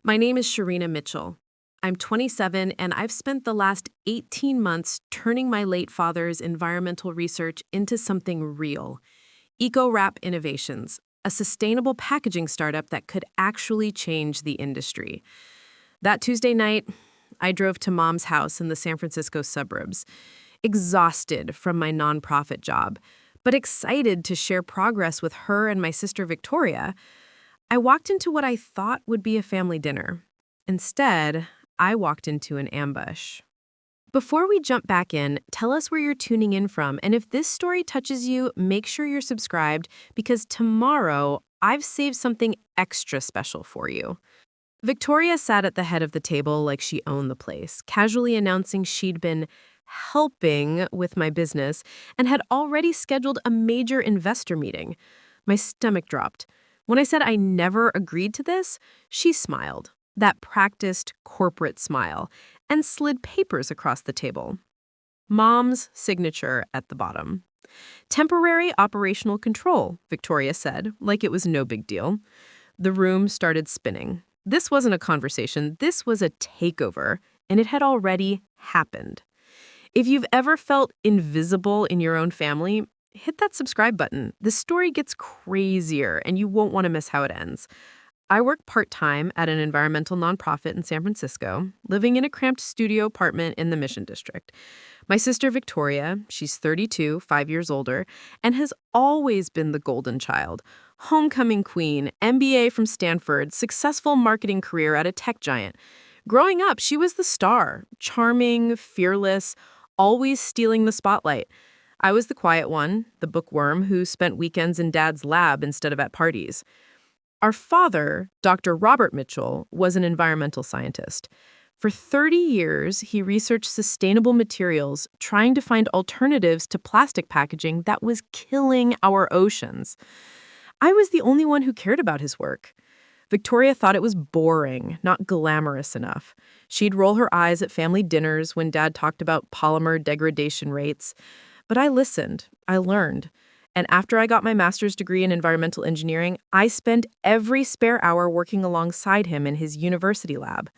My name is Sharina Mitchell. I'm 27 and I've spent the last 18 months turning my late father's environmental research into something real. EcoWrap Innovations, a sustainable packaging startup that could actually change the industry. That Tuesday night, I drove to Mom's house in the San Francisco suburbs, exhausted from my nonprofit job, but excited to share progress with her and my sister Victoria. I walked into what I thought would be a family dinner. Instead, I walked into an ambush. Before we jump back in, tell us where you're tuning in from, and if this story touches you, make sure you're subscribed because tomorrow I've saved something extra special for you. Victoria sat at the head of the table like she owned the place, casually announcing she'd been helping with my business and had already scheduled a major investor meeting. My stomach dropped. When I said I never agreed to this, she smiled, that practiced corporate smile, and slid papers across the table. Mom's signature at the bottom. Temporary operational control, Victoria said, like it was no big deal. The room started spinning. This wasn't a conversation, this was a takeover, and it had already happened. If you've ever felt invisible in your own family, hit that subscribe button. The story gets crazier, and you won't want to miss how it ends. I work part-time at an environmental nonprofit in San Francisco, living in a cramped studio apartment in the Mission District. My sister Victoria, she's 32, 5 years older, and has always been the golden child. Homecoming queen, MBA from Stanford, successful marketing career at a tech giant. Growing up, she was the star, charming, fearless, always stealing the spotlight. I was the quiet one, the bookworm who spent weekends in Dad's lab instead of at parties. Our father, Dr. Robert Mitchell, was an environmental scientist. For 30 years, he researched sustainable materials, trying to find alternatives to plastic packaging that was killing our oceans. I was the only one who cared about his work. Victoria thought it was boring, not glamorous enough. She'd roll her eyes at family dinners when Dad talked about polymer degradation rates. But I listened, I learned. And after I got my master's degree in environmental engineering, I spent every spare hour working alongside him in his university lab.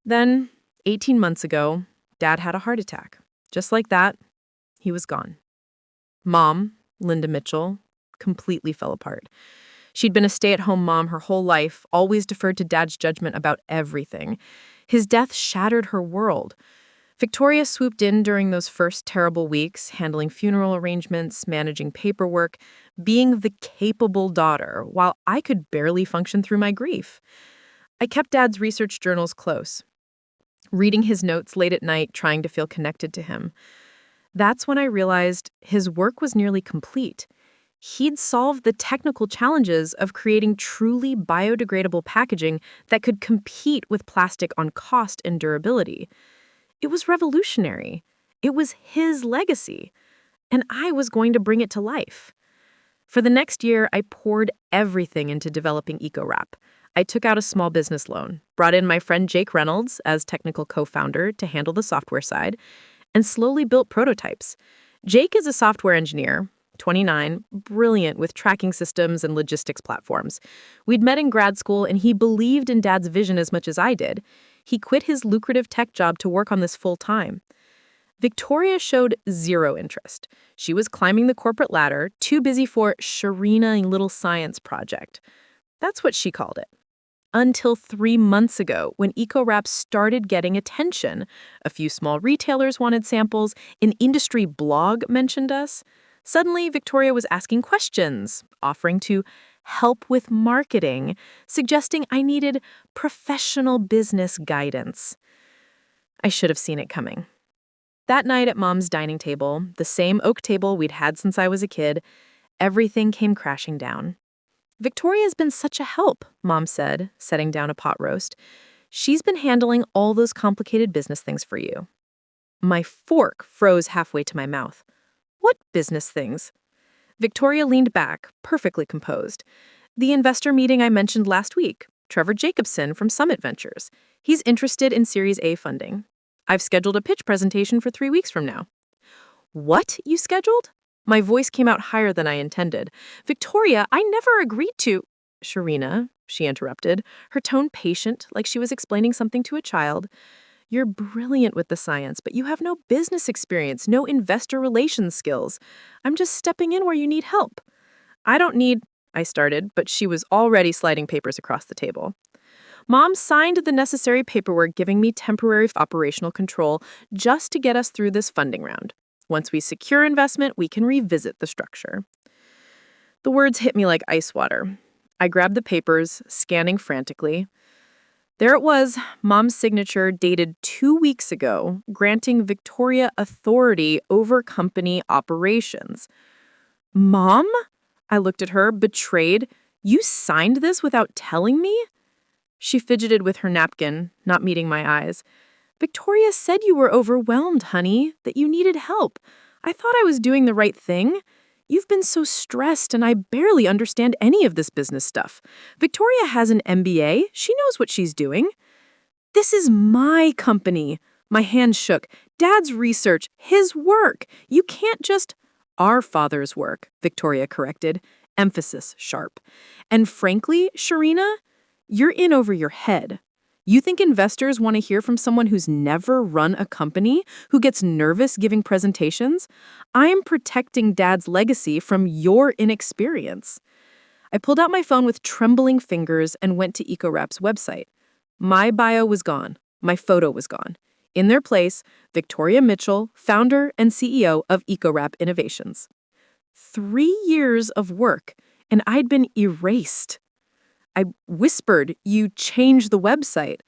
Then, 18 months ago, Dad had a heart attack. Just like that, he was gone. Mom, Linda Mitchell, completely fell apart. She'd been a stay-at-home mom her whole life, always deferred to Dad's judgment about everything. His death shattered her world. Victoria swooped in during those first terrible weeks, handling funeral arrangements, managing paperwork, being the capable daughter, while I could barely function through my grief. I kept Dad's research journals close, reading his notes late at night, trying to feel connected to him. That's when I realized his work was nearly complete. He'd solved the technical challenges of creating truly biodegradable packaging that could compete with plastic on cost and durability. It was revolutionary. It was his legacy, and I was going to bring it to life. For the next year, I poured everything into developing EcoWrap. I took out a small business loan, brought in my friend Jake Reynolds as technical co-founder to handle the software side, and slowly built prototypes. Jake is a software engineer, 29, brilliant with tracking systems and logistics platforms. We'd met in grad school, and he believed in Dad's vision as much as I did. He quit his lucrative tech job to work on this full-time. Victoria showed zero interest. She was climbing the corporate ladder, too busy for Sharina Little Science Project. That's what she called it. Until 3 months ago, when EcoWrap started getting attention. A few small retailers wanted samples, an industry blog mentioned us. Suddenly, Victoria was asking questions, offering to help with marketing, suggesting I needed professional business guidance. I should have seen it coming. That night at Mom's dining table, the same oak table we'd had since I was a kid, everything came crashing down. Victoria's been such a help, Mom said, setting down a pot roast. She's been handling all those complicated business things for you. My fork froze halfway to my mouth. What business things? Victoria leaned back, perfectly composed. The investor meeting I mentioned last week, Trevor Jacobson from Summit Ventures. He's interested in Series A funding. I've scheduled a pitch presentation for 3 weeks from now. What, you scheduled? My voice came out higher than I intended. Victoria, I never agreed to... Sharina, she interrupted, her tone patient, like she was explaining something to a child. You're brilliant with the science, but you have no business experience, no investor relations skills. I'm just stepping in where you need help. I don't need, I started, but she was already sliding papers across the table. Mom signed the necessary paperwork giving me temporary operational control just to get us through this funding round. Once we secure investment, we can revisit the structure. The words hit me like ice water. I grabbed the papers, scanning frantically. There it was, Mom's signature dated 2 weeks ago, granting Victoria authority over company operations. Mom? I looked at her, betrayed. You signed this without telling me? She fidgeted with her napkin, not meeting my eyes. Victoria said you were overwhelmed, honey, that you needed help. I thought I was doing the right thing. You've been so stressed, and I barely understand any of this business stuff. Victoria has an MBA. She knows what she's doing. This is my company. My hand shook. Dad's research, his work. You can't just... Our father's work, Victoria corrected, emphasis sharp. And frankly, Sharina, you're in over your head. You think investors want to hear from someone who's never run a company, who gets nervous giving presentations? I'm protecting Dad's legacy from your inexperience. I pulled out my phone with trembling fingers and went to EcoWrap's website. My bio was gone. My photo was gone. In their place, Victoria Mitchell, founder and CEO of EcoWrap Innovations. 3 years of work, and I'd been erased. I whispered, "You changed the website."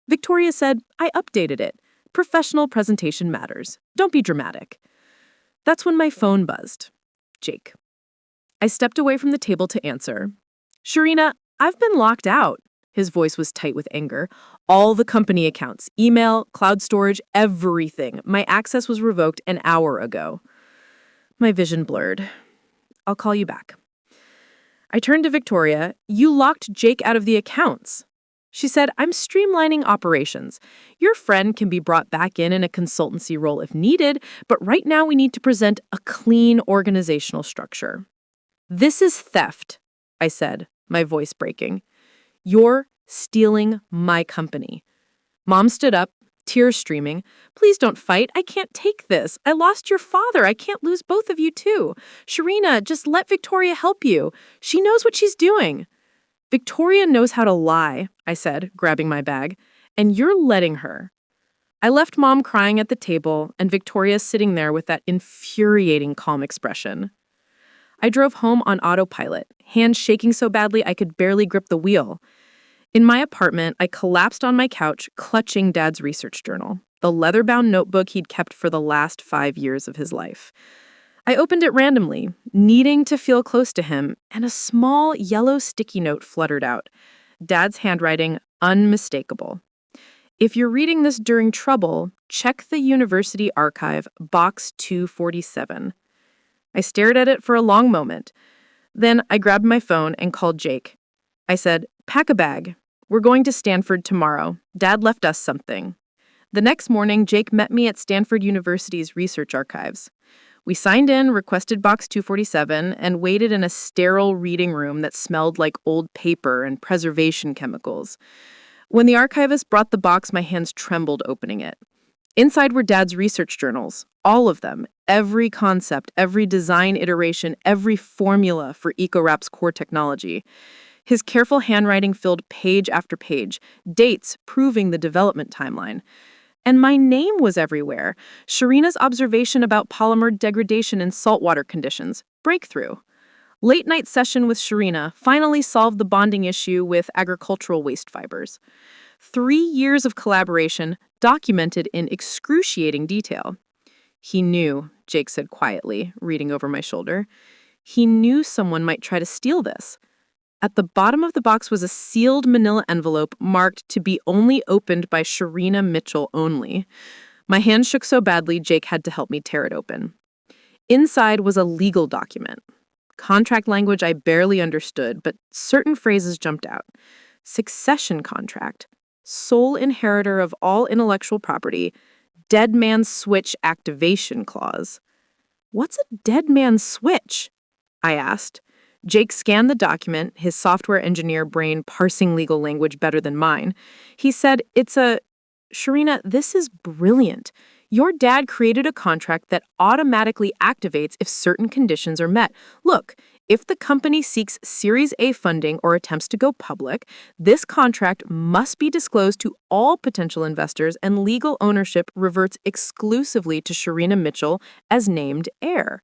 Victoria said, "I updated it. Professional presentation matters. Don't be dramatic." That's when my phone buzzed. Jake. I stepped away from the table to answer. "Sharina, I've been locked out." His voice was tight with anger. "All the company accounts, email, cloud storage, everything. My access was revoked an hour ago." My vision blurred. "I'll call you back." I turned to Victoria. "You locked Jake out of the accounts." She said, "I'm streamlining operations. Your friend can be brought back in a consultancy role if needed, but right now we need to present a clean organizational structure." "This is theft," I said, my voice breaking. "You're stealing my company." Mom stood up, tears streaming. "Please don't fight. I can't take this. I lost your father. I can't lose both of you too. Sharina, just let Victoria help you. She knows what she's doing." "Victoria knows how to lie," I said, grabbing my bag, "and you're letting her." I left Mom crying at the table and Victoria sitting there with that infuriating calm expression. I drove home on autopilot, hands shaking so badly I could barely grip the wheel. In my apartment, I collapsed on my couch, clutching Dad's research journal, the leather-bound notebook he'd kept for the last 5 years of his life. I opened it randomly, needing to feel close to him, and a small yellow sticky note fluttered out. Dad's handwriting, unmistakable. "If you're reading this during trouble, check the university archive, box 247. I stared at it for a long moment. Then I grabbed my phone and called Jake. I said, "Pack a bag. We're going to Stanford tomorrow. Dad left us something." The next morning, Jake met me at Stanford University's research archives. We signed in, requested box 247, and waited in a sterile reading room that smelled like old paper and preservation chemicals. When the archivist brought the box, my hands trembled opening it. Inside were Dad's research journals, all of them, every concept, every design iteration, every formula for EcoWrap's core technology. His careful handwriting filled page after page, dates proving the development timeline. And my name was everywhere. Sharina's observation about polymer degradation in saltwater conditions. Breakthrough. Late-night session with Sharina finally solved the bonding issue with agricultural waste fibers. 3 years of collaboration documented in excruciating detail. "He knew," Jake said quietly, reading over my shoulder. "He knew someone might try to steal this." At the bottom of the box was a sealed manila envelope marked to be only opened by Sharina Mitchell only. My hand shook so badly, Jake had to help me tear it open. Inside was a legal document. Contract language I barely understood, but certain phrases jumped out. Succession contract. Sole inheritor of all intellectual property. Dead man switch activation clause. "What's a dead man switch?" I asked. Jake scanned the document, his software engineer brain parsing legal language better than mine. He said, Sharina, this is brilliant. Your dad created a contract that automatically activates if certain conditions are met. Look, if the company seeks Series A funding or attempts to go public, this contract must be disclosed to all potential investors and legal ownership reverts exclusively to Sharina Mitchell as named heir.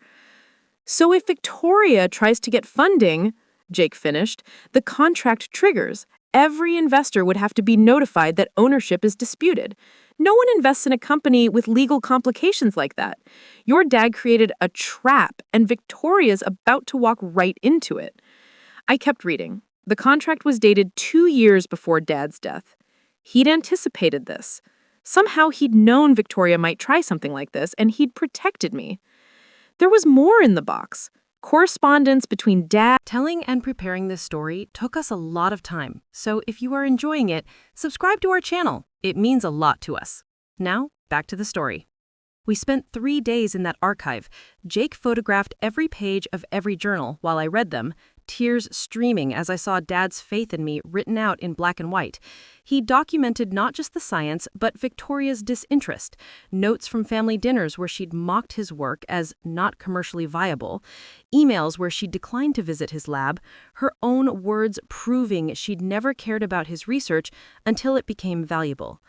So if Victoria tries to get funding, Jake finished, the contract triggers. Every investor would have to be notified that ownership is disputed. No one invests in a company with legal complications like that. Your dad created a trap, and Victoria's about to walk right into it. I kept reading. The contract was dated 2 years before Dad's death. He'd anticipated this. Somehow he'd known Victoria might try something like this, and he'd protected me. There was more in the box. Correspondence between Dad. Telling and preparing this story took us a lot of time, so if you are enjoying it, subscribe to our channel. It means a lot to us. Now, back to the story. We spent 3 days in that archive. Jake photographed every page of every journal while I read them, tears streaming as I saw Dad's faith in me written out in black and white. He documented not just the science, but Victoria's disinterest, notes from family dinners where she'd mocked his work as not commercially viable, emails where she declined to visit his lab, her own words proving she'd never cared about his research until it became valuable.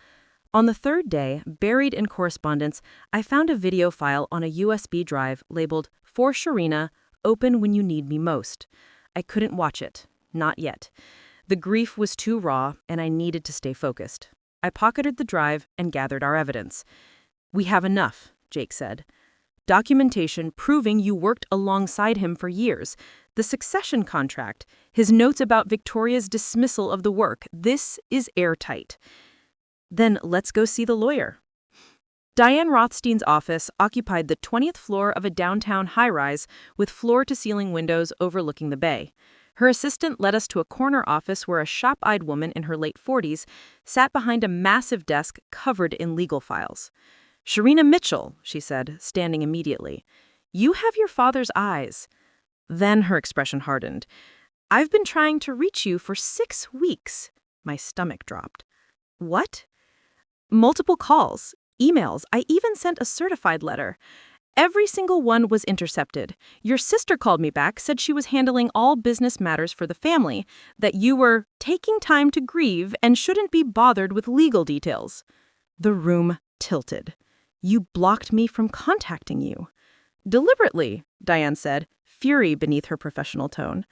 On the third day, buried in correspondence, I found a video file on a USB drive labeled, "For Sharina, open when you need me most." I couldn't watch it. Not yet. The grief was too raw, and I needed to stay focused. I pocketed the drive and gathered our evidence. "We have enough," Jake said. "Documentation proving you worked alongside him for years. The succession contract, his notes about Victoria's dismissal of the work. This is airtight." "Then let's go see the lawyer." Diane Rothstein's office occupied the 20th floor of a downtown high-rise with floor-to-ceiling windows overlooking the bay. Her assistant led us to a corner office where a sharp-eyed woman in her late 40s sat behind a massive desk covered in legal files. "Sharina Mitchell," she said, standing immediately. "You have your father's eyes." Then her expression hardened. "I've been trying to reach you for 6 weeks." My stomach dropped. "What?" "Multiple calls. Emails. I even sent a certified letter. Every single one was intercepted. Your sister called me back, said she was handling all business matters for the family, that you were taking time to grieve and shouldn't be bothered with legal details." The room tilted. "You blocked me from contacting you." "Deliberately," Diane said, fury beneath her professional tone.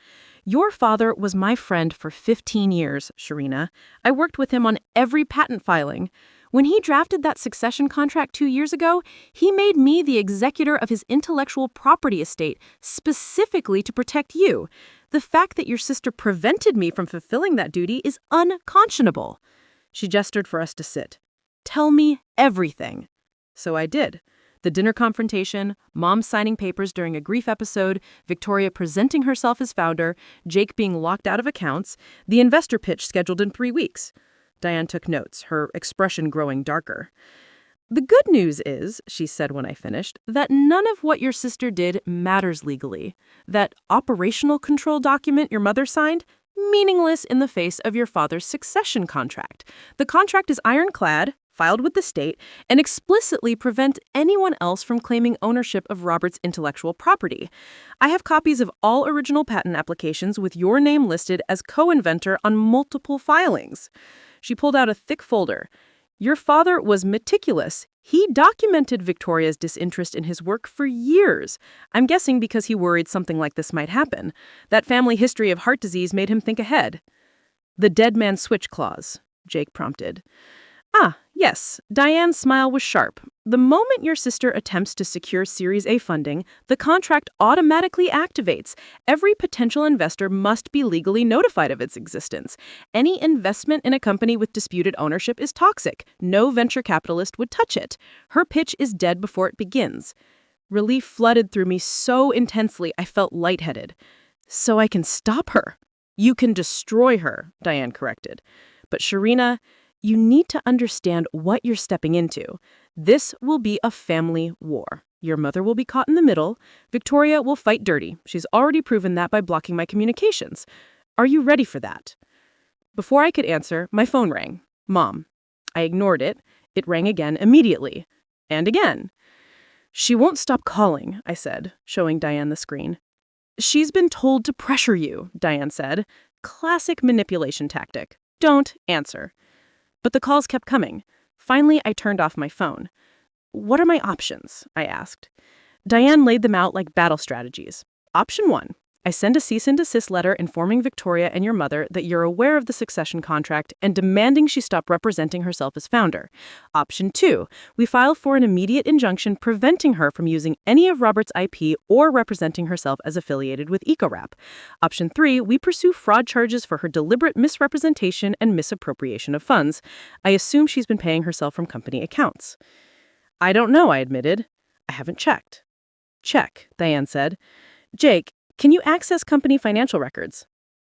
"Your father was my friend for 15 years, Sharina. I worked with him on every patent filing. When he drafted that succession contract 2 years ago, he made me the executor of his intellectual property estate specifically to protect you. The fact that your sister prevented me from fulfilling that duty is unconscionable." She gestured for us to sit. "Tell me everything." So I did. The dinner confrontation, Mom signing papers during a grief episode, Victoria presenting herself as founder, Jake being locked out of accounts, the investor pitch scheduled in 3 weeks. Diane took notes, her expression growing darker. "The good news is," she said when I finished, "that none of what your sister did matters legally. That operational control document your mother signed, meaningless in the face of your father's succession contract. The contract is ironclad, filed with the state, and explicitly prevents anyone else from claiming ownership of Robert's intellectual property. I have copies of all original patent applications with your name listed as co-inventor on multiple filings." She pulled out a thick folder. "Your father was meticulous. He documented Victoria's disinterest in his work for years. I'm guessing because he worried something like this might happen. That family history of heart disease made him think ahead." "The dead man switch clause," Jake prompted. "Ah, yes." Diane's smile was sharp. "The moment your sister attempts to secure Series A funding, the contract automatically activates. Every potential investor must be legally notified of its existence. Any investment in a company with disputed ownership is toxic. No venture capitalist would touch it. Her pitch is dead before it begins." Relief flooded through me so intensely I felt lightheaded. "So I can stop her." "You can destroy her," Diane corrected. "But Sharina, you need to understand what you're stepping into. This will be a family war. Your mother will be caught in the middle. Victoria will fight dirty. She's already proven that by blocking my communications. Are you ready for that? Before I could answer, my phone rang. Mom. I ignored it. It rang again immediately. And again. She won't stop calling, I said, showing Diane the screen. She's been told to pressure you, Diane said. Classic manipulation tactic. Don't answer. But the calls kept coming. Finally, I turned off my phone. What are my options? I asked. Diane laid them out like battle strategies. Option 1. I send a cease and desist letter informing Victoria and your mother that you're aware of the succession contract and demanding she stop representing herself as founder. Option 2. We file for an immediate injunction preventing her from using any of Robert's IP or representing herself as affiliated with EcoWrap. Option 3. We pursue fraud charges for her deliberate misrepresentation and misappropriation of funds. I assume she's been paying herself from company accounts. I don't know, I admitted. I haven't checked. Check, Diane said. Jake, can you access company financial records?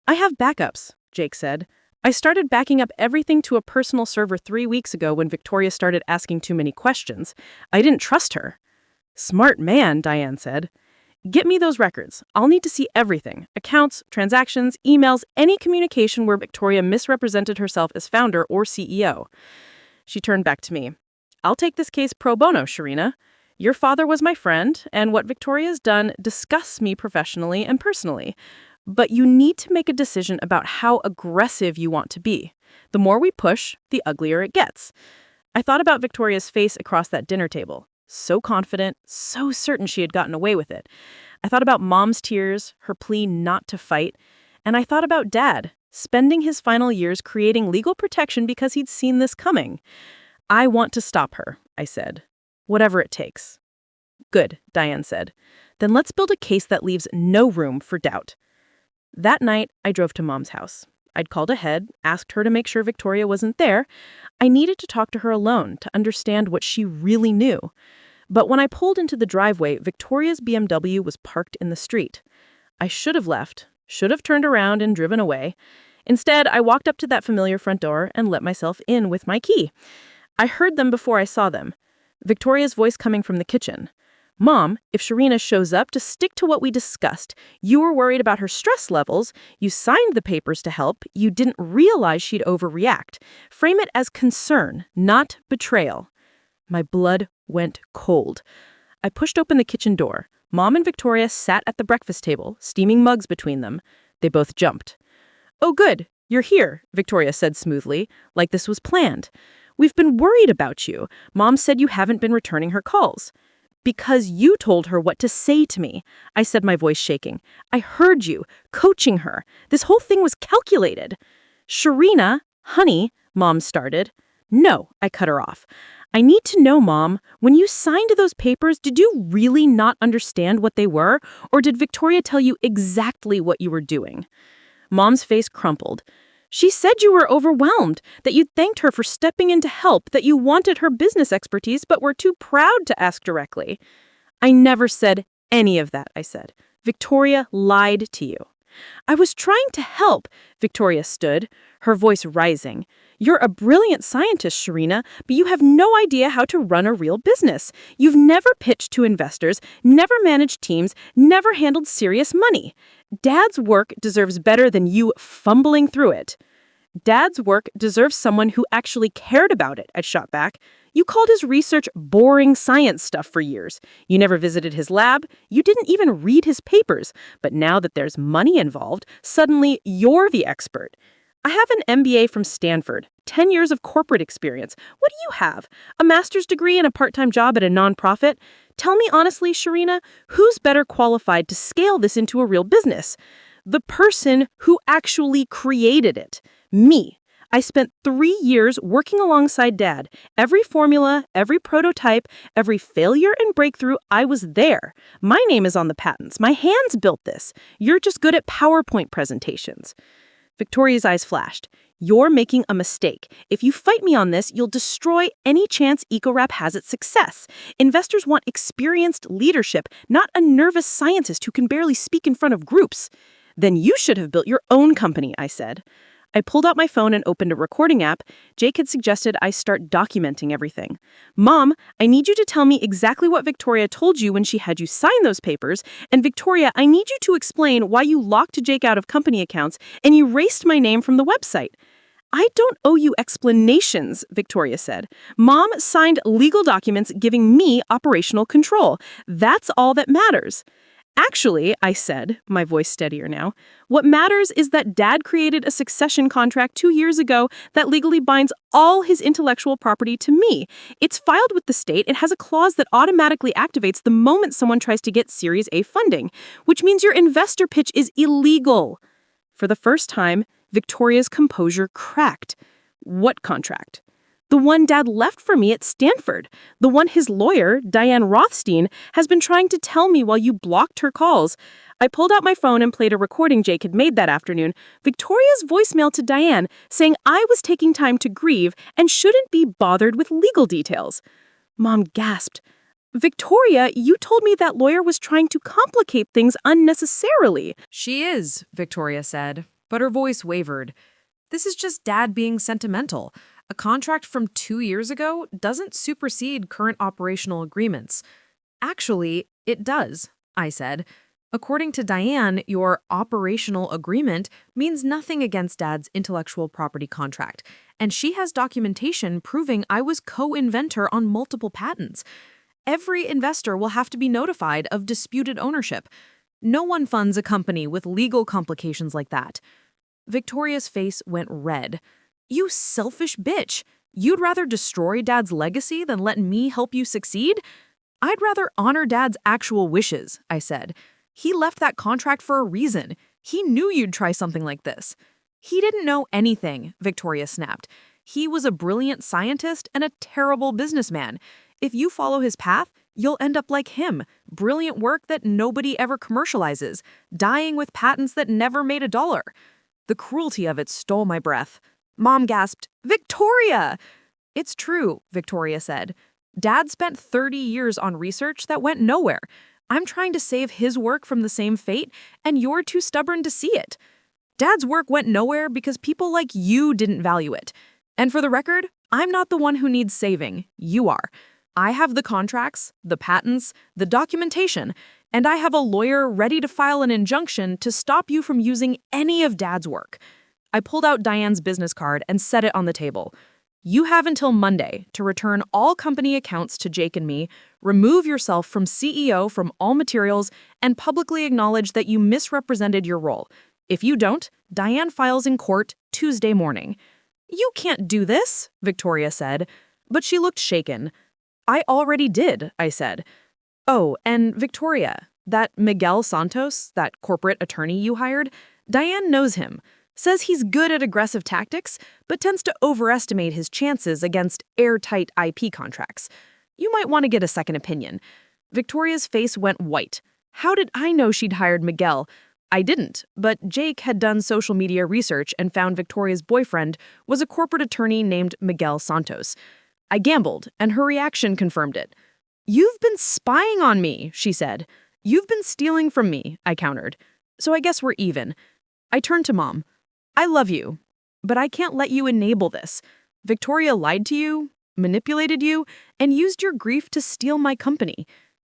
I have backups, Jake said. I started backing up everything to a personal server 3 weeks ago when Victoria started asking too many questions. I didn't trust her. Smart man, Diane said. Get me those records. I'll need to see everything. Accounts, transactions, emails, any communication where Victoria misrepresented herself as founder or CEO. She turned back to me. I'll take this case pro bono, Sharina. Your father was my friend, and what Victoria's done disgusts me professionally and personally. But you need to make a decision about how aggressive you want to be. The more we push, the uglier it gets. I thought about Victoria's face across that dinner table. So confident, so certain she had gotten away with it. I thought about Mom's tears, her plea not to fight. And I thought about Dad, spending his final years creating legal protection because he'd seen this coming. I want to stop her, I said. Whatever it takes. Good, Diane said. Then let's build a case that leaves no room for doubt. That night, I drove to Mom's house. I'd called ahead, asked her to make sure Victoria wasn't there. I needed to talk to her alone to understand what she really knew. But when I pulled into the driveway, Victoria's BMW was parked in the street. I should have left, should have turned around and driven away. Instead, I walked up to that familiar front door and let myself in with my key. I heard them before I saw them. Victoria's voice coming from the kitchen. Mom, if Sharina shows up, just stick to what we discussed. You were worried about her stress levels. You signed the papers to help. You didn't realize she'd overreact. Frame it as concern, not betrayal. My blood went cold. I pushed open the kitchen door. Mom and Victoria sat at the breakfast table, steaming mugs between them. They both jumped. Oh, good. You're here, Victoria said smoothly, like this was planned. We've been worried about you. Mom said you haven't been returning her calls. Because you told her what to say to me, I said, my voice shaking. I heard you, coaching her. This whole thing was calculated. Sharina, honey, Mom started. No, I cut her off. I need to know, Mom, when you signed those papers, did you really not understand what they were? Or did Victoria tell you exactly what you were doing? Mom's face crumpled. She said you were overwhelmed, that you thanked her for stepping in to help, that you wanted her business expertise but were too proud to ask directly. I never said any of that, I said. Victoria lied to you. I was trying to help, Victoria stood, her voice rising. You're a brilliant scientist, Sharina, but you have no idea how to run a real business. You've never pitched to investors, never managed teams, never handled serious money. Dad's work deserves better than you fumbling through it. Dad's work deserves someone who actually cared about it, I shot back. You called his research boring science stuff for years. You never visited his lab. You didn't even read his papers. But now that there's money involved, suddenly you're the expert. I have an MBA from Stanford, 10 years of corporate experience. What do you have? A master's degree and a part-time job at a nonprofit? Tell me honestly, Sharina, who's better qualified to scale this into a real business? The person who actually created it. Me. I spent 3 years working alongside Dad. Every formula, every prototype, every failure and breakthrough, I was there. My name is on the patents. My hands built this. You're just good at PowerPoint presentations. Victoria's eyes flashed. You're making a mistake. If you fight me on this, you'll destroy any chance EcoWrap has its success. Investors want experienced leadership, not a nervous scientist who can barely speak in front of groups. Then you should have built your own company, I said. I pulled out my phone and opened a recording app. Jake had suggested I start documenting everything. Mom, I need you to tell me exactly what Victoria told you when she had you sign those papers. And Victoria, I need you to explain why you locked Jake out of company accounts and erased my name from the website. I don't owe you explanations, Victoria said. Mom signed legal documents giving me operational control. That's all that matters. Actually, I said, my voice steadier now, what matters is that Dad created a succession contract 2 years ago that legally binds all his intellectual property to me. It's filed with the state. It has a clause that automatically activates the moment someone tries to get Series A funding, which means your investor pitch is illegal. For the first time, Victoria's composure cracked. What contract? The one Dad left for me at Stanford. The one his lawyer, Diane Rothstein, has been trying to tell me while you blocked her calls. I pulled out my phone and played a recording Jake had made that afternoon. Victoria's voicemail to Diane saying I was taking time to grieve and shouldn't be bothered with legal details. Mom gasped. Victoria, you told me that lawyer was trying to complicate things unnecessarily. She is, Victoria said, but her voice wavered. This is just Dad being sentimental. A contract from 2 years ago doesn't supersede current operational agreements. Actually, it does, I said. According to Diane, your operational agreement means nothing against Dad's intellectual property contract, and she has documentation proving I was co-inventor on multiple patents. Every investor will have to be notified of disputed ownership. No one funds a company with legal complications like that. Victoria's face went red. You selfish bitch. You'd rather destroy Dad's legacy than let me help you succeed? I'd rather honor Dad's actual wishes, I said. He left that contract for a reason. He knew you'd try something like this. He didn't know anything, Victoria snapped. He was a brilliant scientist and a terrible businessman. If you follow his path, you'll end up like him. Brilliant work that nobody ever commercializes, dying with patents that never made a dollar. The cruelty of it stole my breath. Mom gasped, Victoria! It's true, Victoria said. Dad spent 30 years on research that went nowhere. I'm trying to save his work from the same fate, and you're too stubborn to see it. Dad's work went nowhere because people like you didn't value it. And for the record, I'm not the one who needs saving. You are. I have the contracts, the patents, the documentation, and I have a lawyer ready to file an injunction to stop you from using any of Dad's work. I pulled out Diane's business card and set it on the table. You have until Monday to return all company accounts to Jake and me, remove yourself from CEO from all materials, and publicly acknowledge that you misrepresented your role. If you don't, Diane files in court Tuesday morning. You can't do this, Victoria said, but she looked shaken. I already did, I said. Oh, and Victoria, that Miguel Santos, that corporate attorney you hired, Diane knows him. Says he's good at aggressive tactics, but tends to overestimate his chances against airtight IP contracts. You might want to get a second opinion. Victoria's face went white. How did I know she'd hired Miguel? I didn't, but Jake had done social media research and found Victoria's boyfriend was a corporate attorney named Miguel Santos. I gambled, and her reaction confirmed it. You've been spying on me, she said. You've been stealing from me, I countered. So I guess we're even. I turned to Mom. I love you, but I can't let you enable this. Victoria lied to you, manipulated you, and used your grief to steal my company.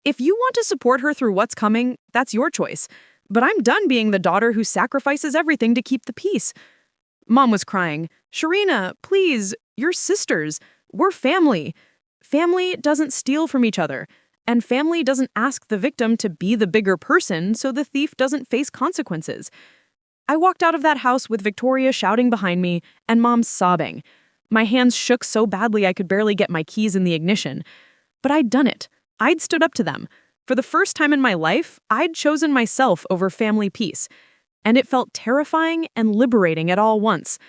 If you want to support her through what's coming, that's your choice. But I'm done being the daughter who sacrifices everything to keep the peace. Mom was crying. Sharina, please, you're sisters. We're family. Family doesn't steal from each other. And family doesn't ask the victim to be the bigger person so the thief doesn't face consequences. I walked out of that house with Victoria shouting behind me and Mom sobbing. My hands shook so badly I could barely get my keys in the ignition. But I'd done it. I'd stood up to them. For the first time in my life, I'd chosen myself over family peace. And it felt terrifying and liberating at all once.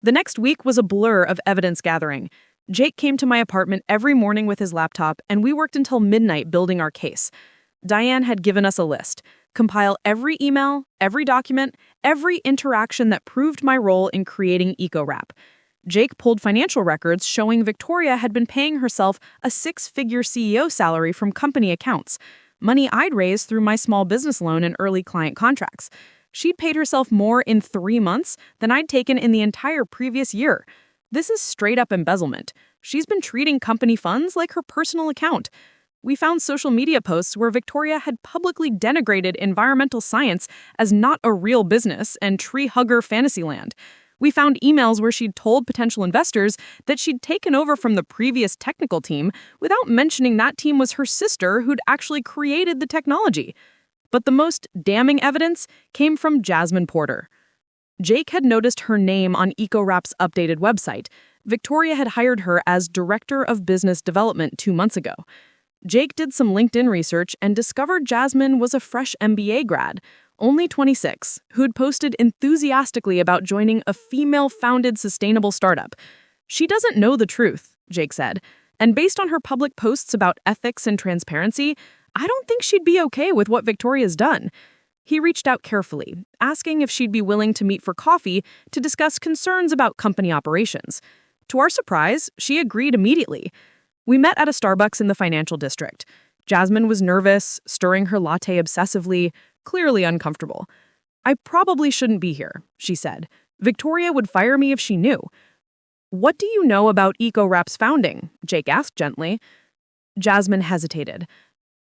The next week was a blur of evidence gathering. Jake came to my apartment every morning with his laptop, and we worked until midnight building our case. Diane had given us a list. Compile every email, every document, every interaction that proved my role in creating EcoWrap. Jake pulled financial records showing Victoria had been paying herself a 6-figure CEO salary from company accounts, money I'd raised through my small business loan and early client contracts. She'd paid herself more in 3 months than I'd taken in the entire previous year. This is straight up embezzlement. She's been treating company funds like her personal account. We found social media posts where Victoria had publicly denigrated environmental science as not a real business and tree hugger fantasyland. We found emails where she'd told potential investors that she'd taken over from the previous technical team without mentioning that team was her sister who'd actually created the technology. But the most damning evidence came from Jasmine Porter. Jake had noticed her name on EcoWrap's updated website. Victoria had hired her as Director of Business Development 2 months ago. Jake did some LinkedIn research and discovered Jasmine was a fresh MBA grad, only 26, who'd posted enthusiastically about joining a female-founded sustainable startup. She doesn't know the truth, Jake said, and based on her public posts about ethics and transparency, I don't think she'd be okay with what Victoria's done. He reached out carefully, asking if she'd be willing to meet for coffee to discuss concerns about company operations. To our surprise, she agreed immediately. We met at a Starbucks in the financial district. Jasmine was nervous, stirring her latte obsessively, clearly uncomfortable. "I probably shouldn't be here," she said. "Victoria would fire me if she knew." "What do you know about EcoWrap's founding?" Jake asked gently. Jasmine hesitated.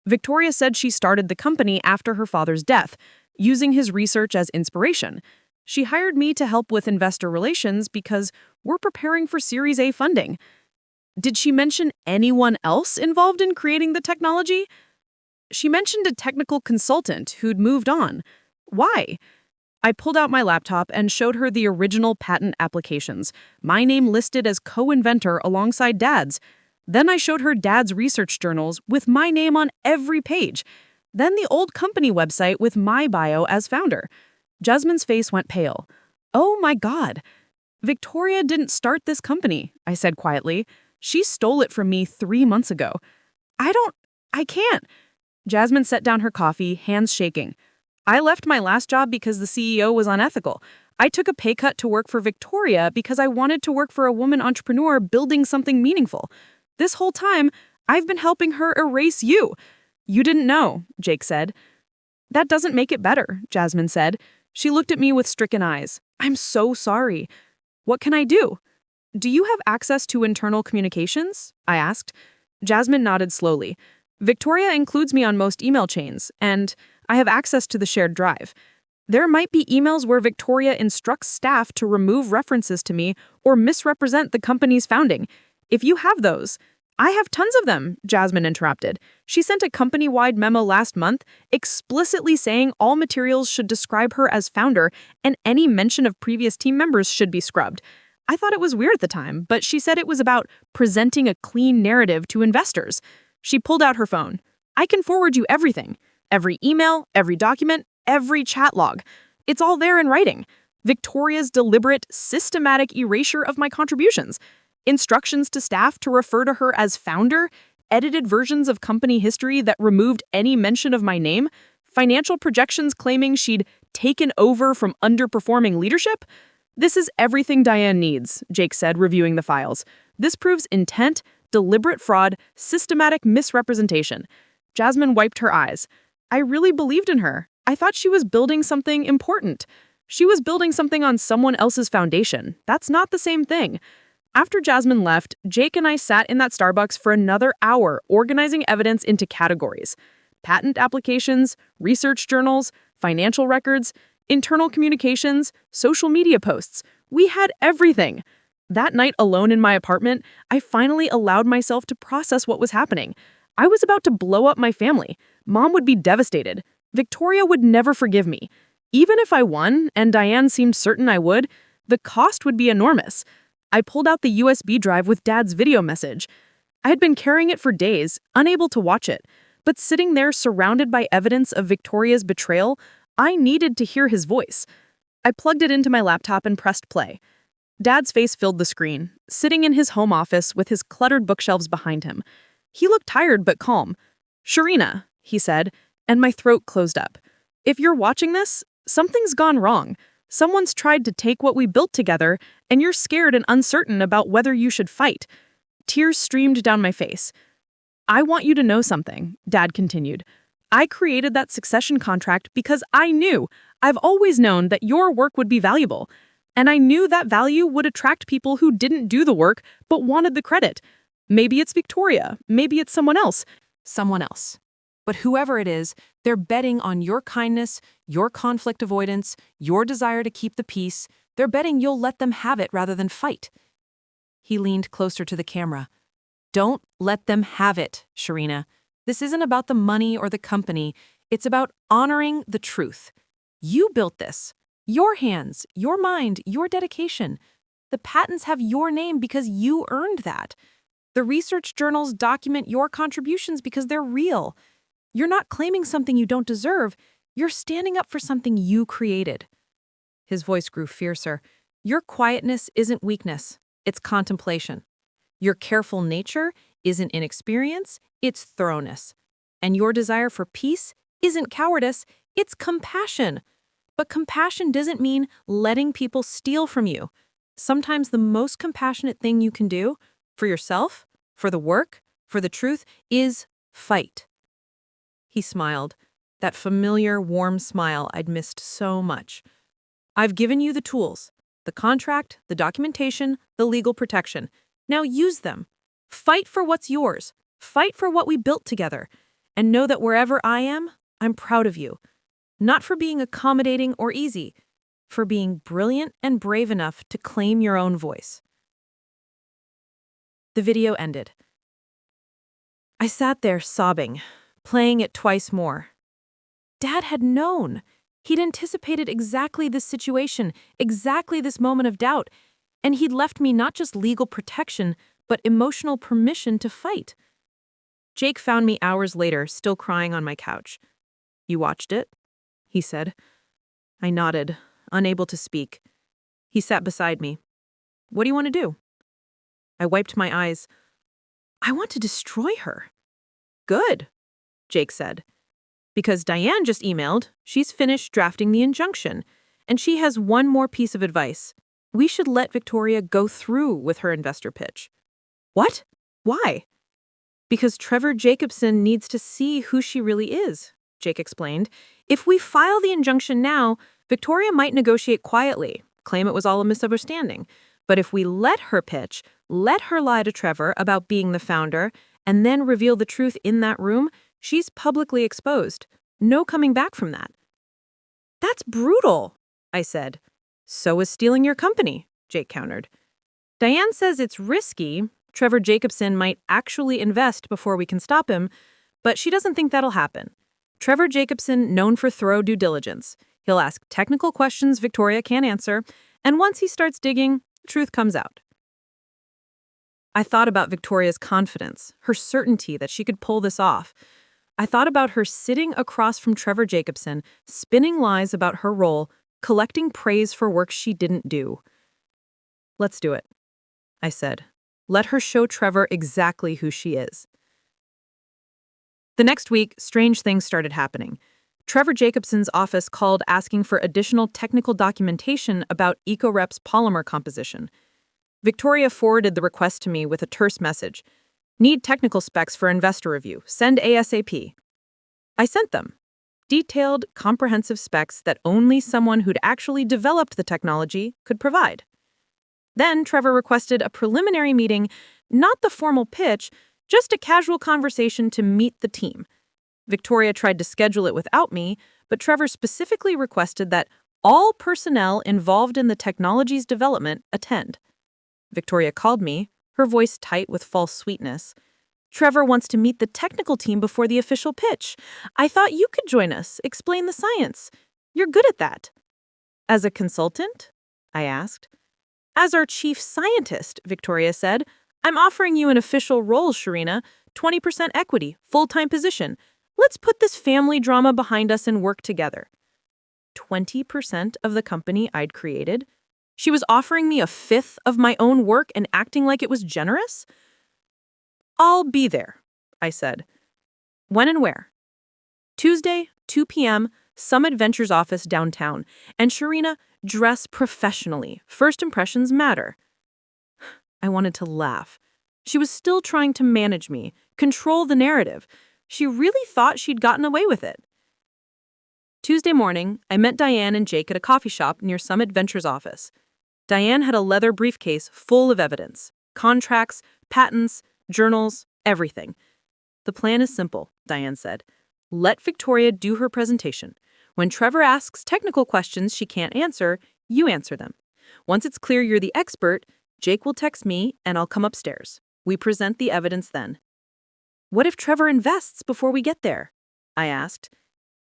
Victoria said she started the company after her father's death, using his research as inspiration. She hired me to help with investor relations because we're preparing for Series A funding. Did she mention anyone else involved in creating the technology? She mentioned a technical consultant who'd moved on. Why? I pulled out my laptop and showed her the original patent applications, my name listed as co-inventor alongside Dad's. Then I showed her Dad's research journals with my name on every page. Then the old company website with my bio as founder. Jasmine's face went pale. "Oh my God. Victoria didn't start this company," I said quietly. "She stole it from me 3 months ago. I can't." Jasmine set down her coffee, hands shaking. "I left my last job because the CEO was unethical. I took a pay cut to work for Victoria because I wanted to work for a woman entrepreneur building something meaningful. This whole time, I've been helping her erase you." "You didn't know," Jake said. "That doesn't make it better," Jasmine said. She looked at me with stricken eyes. "I'm so sorry. What can I do?" "Do you have access to internal communications?" I asked. Jasmine nodded slowly. "Victoria includes me on most email chains, and I have access to the shared drive. There might be emails where Victoria instructs staff to remove references to me or misrepresent the company's founding. If you have those—" "I have tons of them," Jasmine interrupted. She sent a company-wide memo last month explicitly saying all materials should describe her as founder and any mention of previous team members should be scrubbed. I thought it was weird at the time, but she said it was about presenting a clean narrative to investors. She pulled out her phone. "I can forward you everything. Every email, every document, every chat log. It's all there in writing. Victoria's deliberate, systematic erasure of my contributions. Instructions to staff to refer to her as founder, edited versions of company history that removed any mention of my name, financial projections claiming she'd taken over from underperforming leadership. This is everything Diane needs," Jake said, reviewing the files. "This proves intent, deliberate fraud, systematic misrepresentation." Jasmine wiped her eyes. "I really believed in her. I thought she was building something important. She was building something on someone else's foundation. That's not the same thing." After Jasmine left, Jake and I sat in that Starbucks for another hour organizing evidence into categories: patent applications, research journals, financial records, internal communications, social media posts. We had everything. That night alone in my apartment, I finally allowed myself to process what was happening. I was about to blow up my family. Mom would be devastated. Victoria would never forgive me. Even if I won, and Diane seemed certain I would, the cost would be enormous. I pulled out the USB drive with Dad's video message. I had been carrying it for days, unable to watch it, but sitting there surrounded by evidence of Victoria's betrayal, I needed to hear his voice. I plugged it into my laptop and pressed play. Dad's face filled the screen, sitting in his home office with his cluttered bookshelves behind him. He looked tired but calm. "Sharina," he said, and my throat closed up. "If you're watching this, something's gone wrong. Someone's tried to take what we built together, and you're scared and uncertain about whether you should fight." Tears streamed down my face. "I want you to know something," Dad continued. I created that succession contract because I knew, I've always known that your work would be valuable. And I knew that value would attract people who didn't do the work but wanted the credit. Maybe it's Victoria, maybe it's someone else. Someone else. But whoever it is, they're betting on your kindness, your conflict avoidance, your desire to keep the peace. They're betting you'll let them have it rather than fight. He leaned closer to the camera. Don't let them have it, Sharina. This isn't about the money or the company. It's about honoring the truth. You built this. Your hands, your mind, your dedication. The patents have your name because you earned that. The research journals document your contributions because they're real. You're not claiming something you don't deserve. You're standing up for something you created. His voice grew fiercer. Your quietness isn't weakness. It's contemplation. Your careful nature isn't inexperience, it's thoroughness. And your desire for peace isn't cowardice, it's compassion. But compassion doesn't mean letting people steal from you. Sometimes the most compassionate thing you can do for yourself, for the work, for the truth, is fight. He smiled, that familiar, warm smile I'd missed so much. I've given you the tools, the contract, the documentation, the legal protection. Now use them. Fight for what's yours. Fight for what we built together. And know that wherever I am, I'm proud of you. Not for being accommodating or easy, for being brilliant and brave enough to claim your own voice. The video ended. I sat there sobbing, playing it twice more. Dad had known. He'd anticipated exactly this situation, exactly this moment of doubt, and he'd left me not just legal protection, but emotional permission to fight. Jake found me hours later, still crying on my couch. You watched it? He said. I nodded, unable to speak. He sat beside me. What do you want to do? I wiped my eyes. I want to destroy her. Good, Jake said. Because Diane just emailed, she's finished drafting the injunction, and she has one more piece of advice. We should let Victoria go through with her investor pitch. What? Why? Because Trevor Jacobson needs to see who she really is, Jake explained. If we file the injunction now, Victoria might negotiate quietly, claim it was all a misunderstanding. But if we let her pitch, let her lie to Trevor about being the founder, and then reveal the truth in that room, she's publicly exposed. No coming back from that. That's brutal, I said. So is stealing your company, Jake countered. Diane says it's risky. Trevor Jacobson might actually invest before we can stop him, but she doesn't think that'll happen. Trevor Jacobson, known for thorough due diligence. He'll ask technical questions Victoria can't answer, and once he starts digging, the truth comes out. I thought about Victoria's confidence, her certainty that she could pull this off. I thought about her sitting across from Trevor Jacobson, spinning lies about her role, collecting praise for work she didn't do. Let's do it, I said. Let her show Trevor exactly who she is. The next week, strange things started happening. Trevor Jacobson's office called asking for additional technical documentation about EcoWrap's polymer composition. Victoria forwarded the request to me with a terse message. Need technical specs for investor review. Send ASAP. I sent them. Detailed, comprehensive specs that only someone who'd actually developed the technology could provide. Then Trevor requested a preliminary meeting, not the formal pitch, just a casual conversation to meet the team. Victoria tried to schedule it without me, but Trevor specifically requested that all personnel involved in the technology's development attend. Victoria called me, her voice tight with false sweetness. Trevor wants to meet the technical team before the official pitch. I thought you could join us, explain the science. You're good at that. As a consultant? I asked. As our chief scientist, Victoria said. I'm offering you an official role, Sharina. 20% equity, full-time position. Let's put this family drama behind us and work together. 20% of the company I'd created? She was offering me a fifth of my own work and acting like it was generous? I'll be there, I said. When and where? Tuesday, 2 p.m., Summit Ventures office downtown. And Sharina, dress professionally. First impressions matter. I wanted to laugh. She was still trying to manage me, control the narrative. She really thought she'd gotten away with it. Tuesday morning, I met Diane and Jake at a coffee shop near Summit Ventures' office. Diane had a leather briefcase full of evidence, contracts, patents, journals, everything. The plan is simple, Diane said. Let Victoria do her presentation. When Trevor asks technical questions she can't answer, you answer them. Once it's clear you're the expert, Jake will text me and I'll come upstairs. We present the evidence then. What if Trevor invests before we get there? I asked.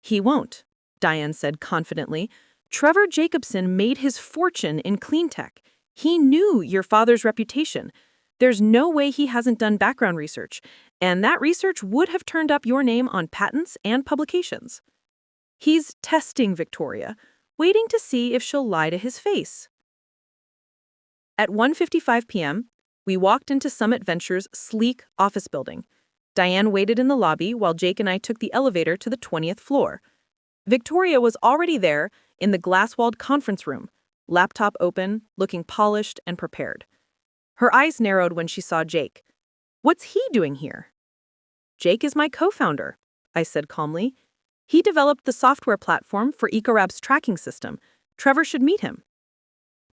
He won't, Diane said confidently. Trevor Jacobson made his fortune in clean tech. He knew your father's reputation. There's no way he hasn't done background research, and that research would have turned up your name on patents and publications. He's testing Victoria, waiting to see if she'll lie to his face. At 1:55 p.m., we walked into Summit Ventures' sleek office building. Diane waited in the lobby while Jake and I took the elevator to the 20th floor. Victoria was already there in the glass-walled conference room, laptop open, looking polished and prepared. Her eyes narrowed when she saw Jake. What's he doing here? Jake is my co-founder, I said calmly. He developed the software platform for EcoWrap's tracking system. Trevor should meet him.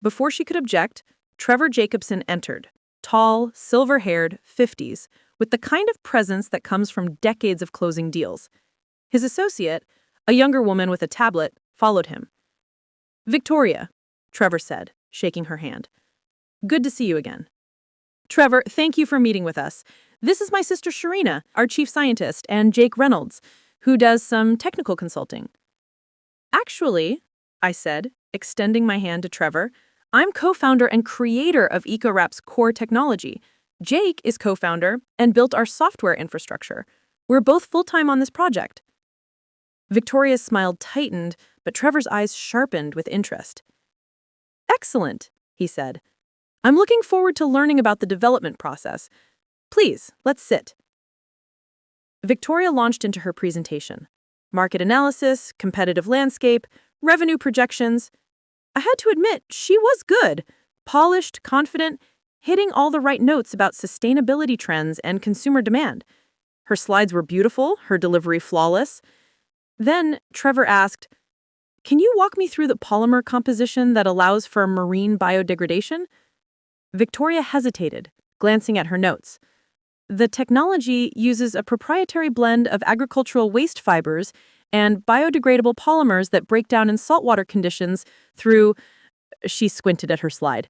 Before she could object, Trevor Jacobson entered, tall, silver-haired, 50s, with the kind of presence that comes from decades of closing deals. His associate, a younger woman with a tablet, followed him. Victoria, Trevor said, shaking her hand. Good to see you again. Trevor, thank you for meeting with us. This is my sister Sharina, our chief scientist, and Jake Reynolds, who does some technical consulting. Actually, I said, extending my hand to Trevor, I'm co-founder and creator of EcoWrap's core technology. Jake is co-founder and built our software infrastructure. We're both full-time on this project. Victoria's smile tightened, but Trevor's eyes sharpened with interest. Excellent, he said. I'm looking forward to learning about the development process. Please, let's sit. Victoria launched into her presentation. Market analysis, competitive landscape, revenue projections. I had to admit, she was good, polished, confident, hitting all the right notes about sustainability trends and consumer demand. Her slides were beautiful, her delivery flawless. Then Trevor asked, "Can you walk me through the polymer composition that allows for marine biodegradation?" Victoria hesitated, glancing at her notes. The technology uses a proprietary blend of agricultural waste fibers and biodegradable polymers that break down in saltwater conditions through, she squinted at her slide,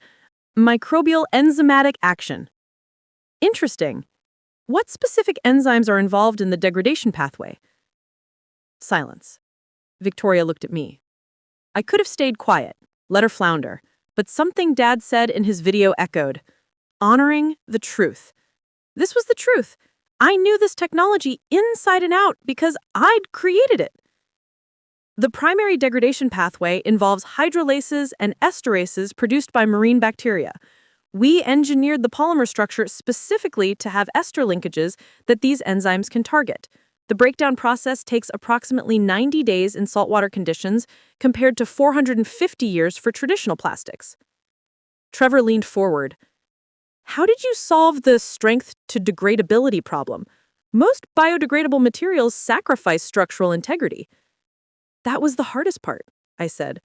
microbial enzymatic action. Interesting. What specific enzymes are involved in the degradation pathway? Silence. Victoria looked at me. I could have stayed quiet, let her flounder, but something Dad said in his video echoed, honoring the truth. This was the truth. I knew this technology inside and out because I'd created it. The primary degradation pathway involves hydrolases and esterases produced by marine bacteria. We engineered the polymer structure specifically to have ester linkages that these enzymes can target. The breakdown process takes approximately 90 days in saltwater conditions compared to 450 years for traditional plastics. Trevor leaned forward. How did you solve the strength to degradability problem? Most biodegradable materials sacrifice structural integrity. That was the hardest part, I said.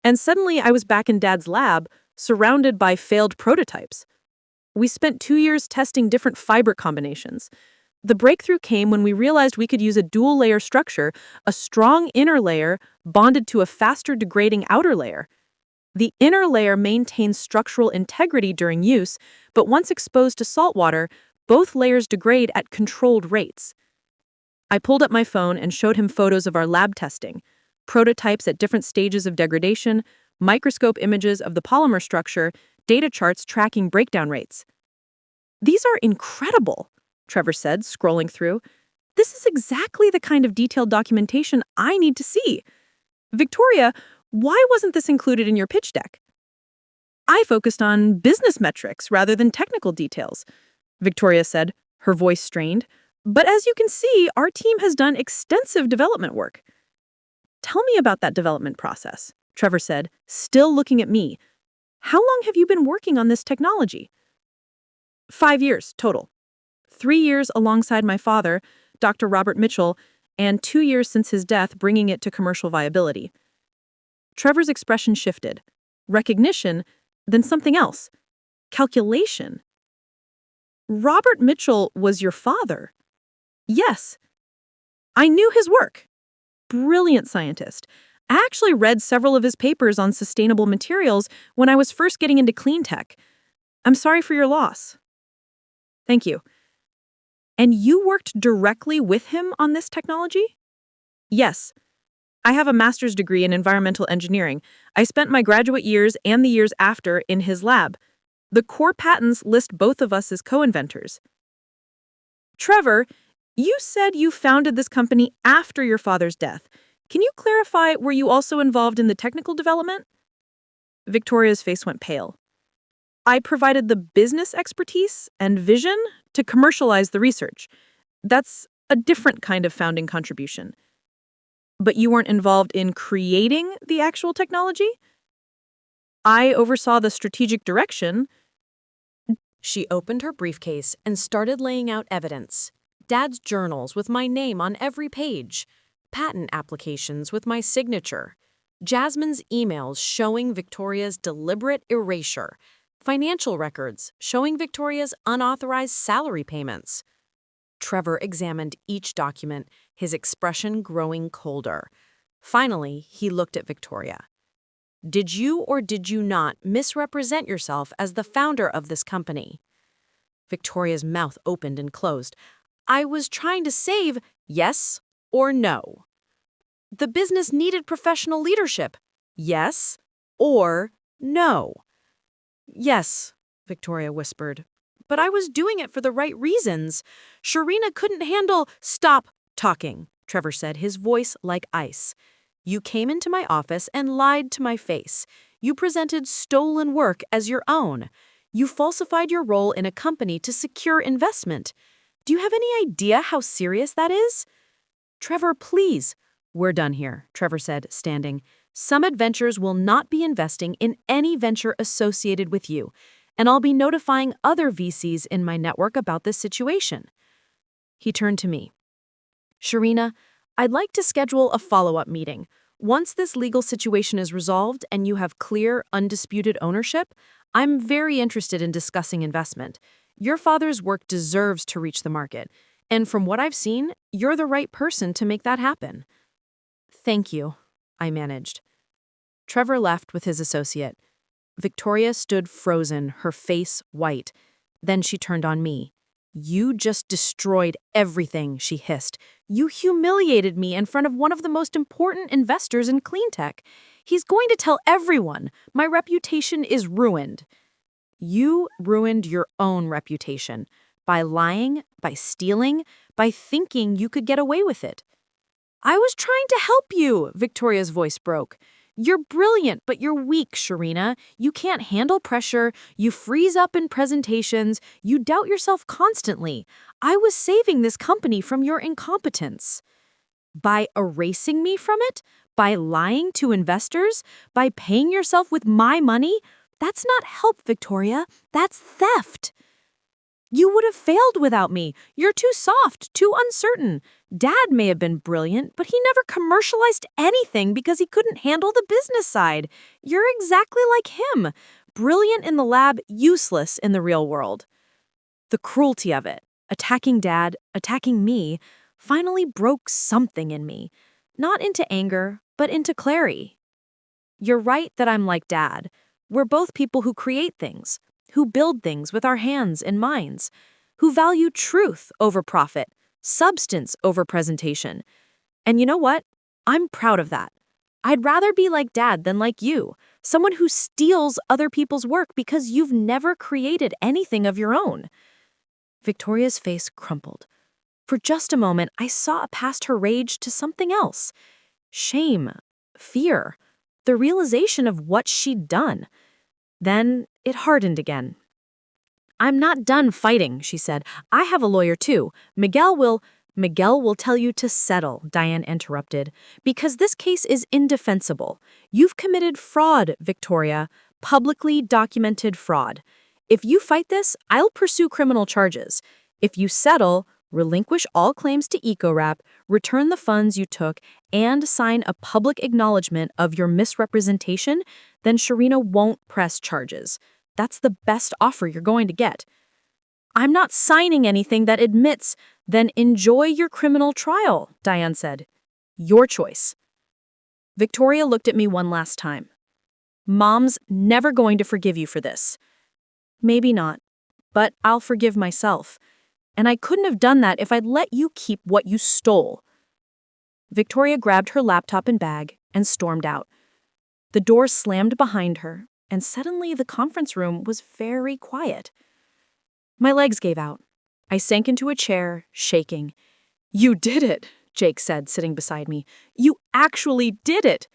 And suddenly I was back in Dad's lab, surrounded by failed prototypes. We spent 2 years testing different fiber combinations. The breakthrough came when we realized we could use a dual-layer structure, a strong inner layer bonded to a faster degrading outer layer. The inner layer maintains structural integrity during use, but once exposed to salt water, both layers degrade at controlled rates. I pulled up my phone and showed him photos of our lab testing, prototypes at different stages of degradation, microscope images of the polymer structure, data charts tracking breakdown rates. These are incredible, Trevor said, scrolling through. This is exactly the kind of detailed documentation I need to see. Victoria, why wasn't this included in your pitch deck? I focused on business metrics rather than technical details, Victoria said, her voice strained. But as you can see, our team has done extensive development work. Tell me about that development process, Trevor said, still looking at me. How long have you been working on this technology? 5 years total. 3 years alongside my father, Dr. Robert Mitchell, and 2 years since his death, bringing it to commercial viability. Trevor's expression shifted. Recognition, then something else. Calculation. Robert Mitchell was your father. Yes. I knew his work. Brilliant scientist. I actually read several of his papers on sustainable materials when I was first getting into clean tech. I'm sorry for your loss. Thank you. And you worked directly with him on this technology? Yes. I have a master's degree in environmental engineering. I spent my graduate years and the years after in his lab. The core patents list both of us as co-inventors. Trevor, you said you founded this company after your father's death. Can you clarify, were you also involved in the technical development? Victoria's face went pale. I provided the business expertise and vision to commercialize the research. That's a different kind of founding contribution. But you weren't involved in creating the actual technology? I oversaw the strategic direction. She opened her briefcase and started laying out evidence. Dad's journals with my name on every page. Patent applications with my signature. Jasmine's emails showing Victoria's deliberate erasure. Financial records showing Victoria's unauthorized salary payments. Trevor examined each document, his expression growing colder. Finally, he looked at Victoria. Did you or did you not misrepresent yourself as the founder of this company? Victoria's mouth opened and closed. I was trying to save yes or no. The business needed professional leadership. Yes or no. Yes, Victoria whispered. But I was doing it for the right reasons. Sharina couldn't handle— Stop talking, Trevor said, his voice like ice. You came into my office and lied to my face. You presented stolen work as your own. You falsified your role in a company to secure investment. Do you have any idea how serious that is? Trevor, please. We're done here, Trevor said, standing. Summit Ventures will not be investing in any venture associated with you, and I'll be notifying other VCs in my network about this situation. He turned to me. Sharina, I'd like to schedule a follow-up meeting. Once this legal situation is resolved and you have clear, undisputed ownership, I'm very interested in discussing investment. Your father's work deserves to reach the market, and from what I've seen, you're the right person to make that happen. Thank you, I managed. Trevor left with his associate. Victoria stood frozen, her face white. Then she turned on me. You just destroyed everything, she hissed. You humiliated me in front of one of the most important investors in clean tech. He's going to tell everyone. My reputation is ruined. You ruined your own reputation by lying, by stealing, by thinking you could get away with it. I was trying to help you, Victoria's voice broke. You're brilliant, but you're weak, Sharina. You can't handle pressure. You freeze up in presentations. You doubt yourself constantly. I was saving this company from your incompetence. By erasing me from it? By lying to investors? By paying yourself with my money? That's not help, Victoria. That's theft. You would have failed without me. You're too soft, too uncertain. Dad may have been brilliant, but he never commercialized anything because he couldn't handle the business side. You're exactly like him. Brilliant in the lab, useless in the real world. The cruelty of it, attacking Dad, attacking me, finally broke something in me. Not into anger, but into clarity. You're right that I'm like Dad. We're both people who create things, who build things with our hands and minds, who value truth over profit, substance over presentation. And you know what? I'm proud of that. I'd rather be like Dad than like you, someone who steals other people's work because you've never created anything of your own. Victoria's face crumpled. For just a moment, I saw past her rage to something else. Shame, fear, the realization of what she'd done. Then it hardened again. I'm not done fighting, she said. I have a lawyer too. Miguel will tell you to settle, Diane interrupted, because this case is indefensible. You've committed fraud, Victoria, publicly documented fraud. If you fight this, I'll pursue criminal charges. If you settle, Relinquish all claims to EcoWrap, return the funds you took, and sign a public acknowledgement of your misrepresentation, then Sharina won't press charges. That's the best offer you're going to get. I'm not signing anything that admits, then enjoy your criminal trial, Diane said. Your choice. Victoria looked at me one last time. Mom's never going to forgive you for this. Maybe not, but I'll forgive myself. And I couldn't have done that if I'd let you keep what you stole. Victoria grabbed her laptop and bag and stormed out. The door slammed behind her, and suddenly the conference room was very quiet. My legs gave out. I sank into a chair, shaking. You did it, Jake said, sitting beside me. You actually did it.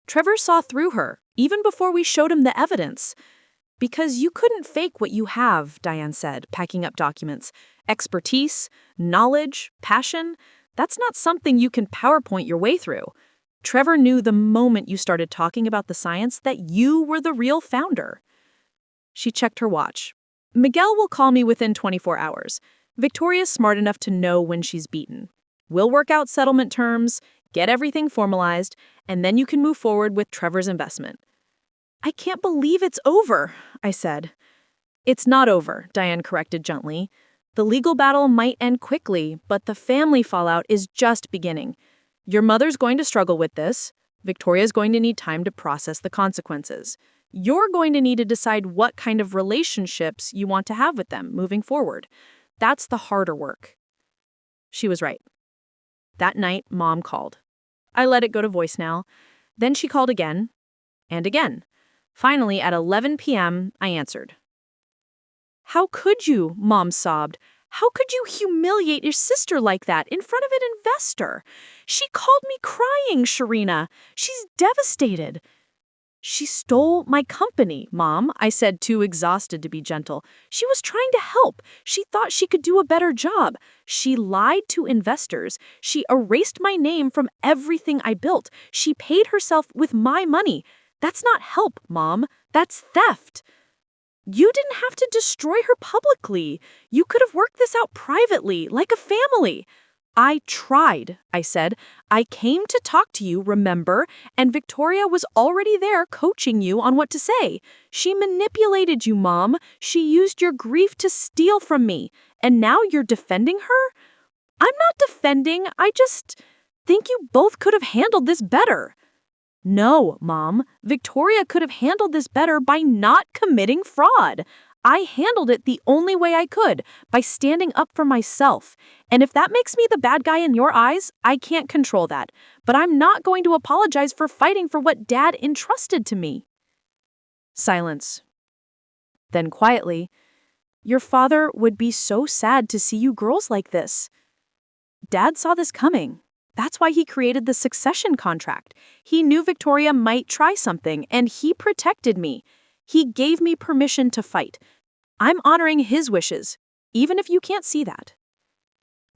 Trevor saw through her, even before we showed him the evidence. Because you couldn't fake what you have, Diane said, packing up documents. Expertise, knowledge, passion, that's not something you can PowerPoint your way through. Trevor knew the moment you started talking about the science that you were the real founder. She checked her watch. Miguel will call me within 24 hours. Victoria's smart enough to know when she's beaten. We'll work out settlement terms, get everything formalized, and then you can move forward with Trevor's investment. I can't believe it's over, I said. It's not over, Diane corrected gently. The legal battle might end quickly, but the family fallout is just beginning. Your mother's going to struggle with this. Victoria's going to need time to process the consequences. You're going to need to decide what kind of relationships you want to have with them moving forward. That's the harder work. She was right. That night, Mom called. I let it go to voicemail. Then she called again and again. Finally, at 11 p.m., I answered. How could you? Mom sobbed. How could you humiliate your sister like that in front of an investor? She called me crying, Sharina. She's devastated. She stole my company, Mom, I said, too exhausted to be gentle. She was trying to help. She thought she could do a better job. She lied to investors. She erased my name from everything I built. She paid herself with my money. That's not help, Mom. That's theft. You didn't have to destroy her publicly. You could have worked this out privately, like a family. I tried, I said. I came to talk to you, remember? And Victoria was already there coaching you on what to say. She manipulated you, Mom. She used your grief to steal from me. And now you're defending her? I'm not defending. I just think you both could have handled this better. No, Mom. Victoria could have handled this better by not committing fraud. I handled it the only way I could, by standing up for myself. And if that makes me the bad guy in your eyes, I can't control that. But I'm not going to apologize for fighting for what Dad entrusted to me. Silence. Then quietly, your father would be so sad to see you girls like this. Dad saw this coming. That's why he created the succession contract. He knew Victoria might try something, and he protected me. He gave me permission to fight. I'm honoring his wishes, even if you can't see that.